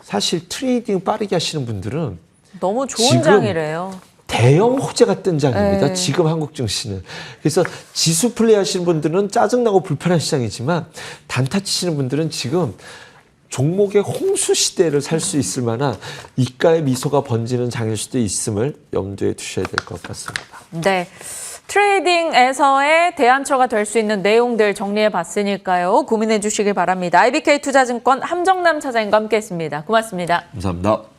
사실 트레이딩 빠르게 하시는 분들은 너무 좋은 지금 장이래요. 대형 호재가 뜬 장입니다. 네. 지금 한국 증시는. 그래서 지수 플레이 하시는 분들은 짜증나고 불편한 시장이지만 단타 치시는 분들은 지금 종목의 홍수 시대를 살 수 있을 만한 이가의 미소가 번지는 장일 수도 있음을 염두에 두셔야 될 것 같습니다. 네. 트레이딩에서의 대안처가 될 수 있는 내용들 정리해 봤으니까요. 고민해 주시길 바랍니다. IBK 투자증권 함정남 차장님과 함께했습니다. 고맙습니다. 감사합니다.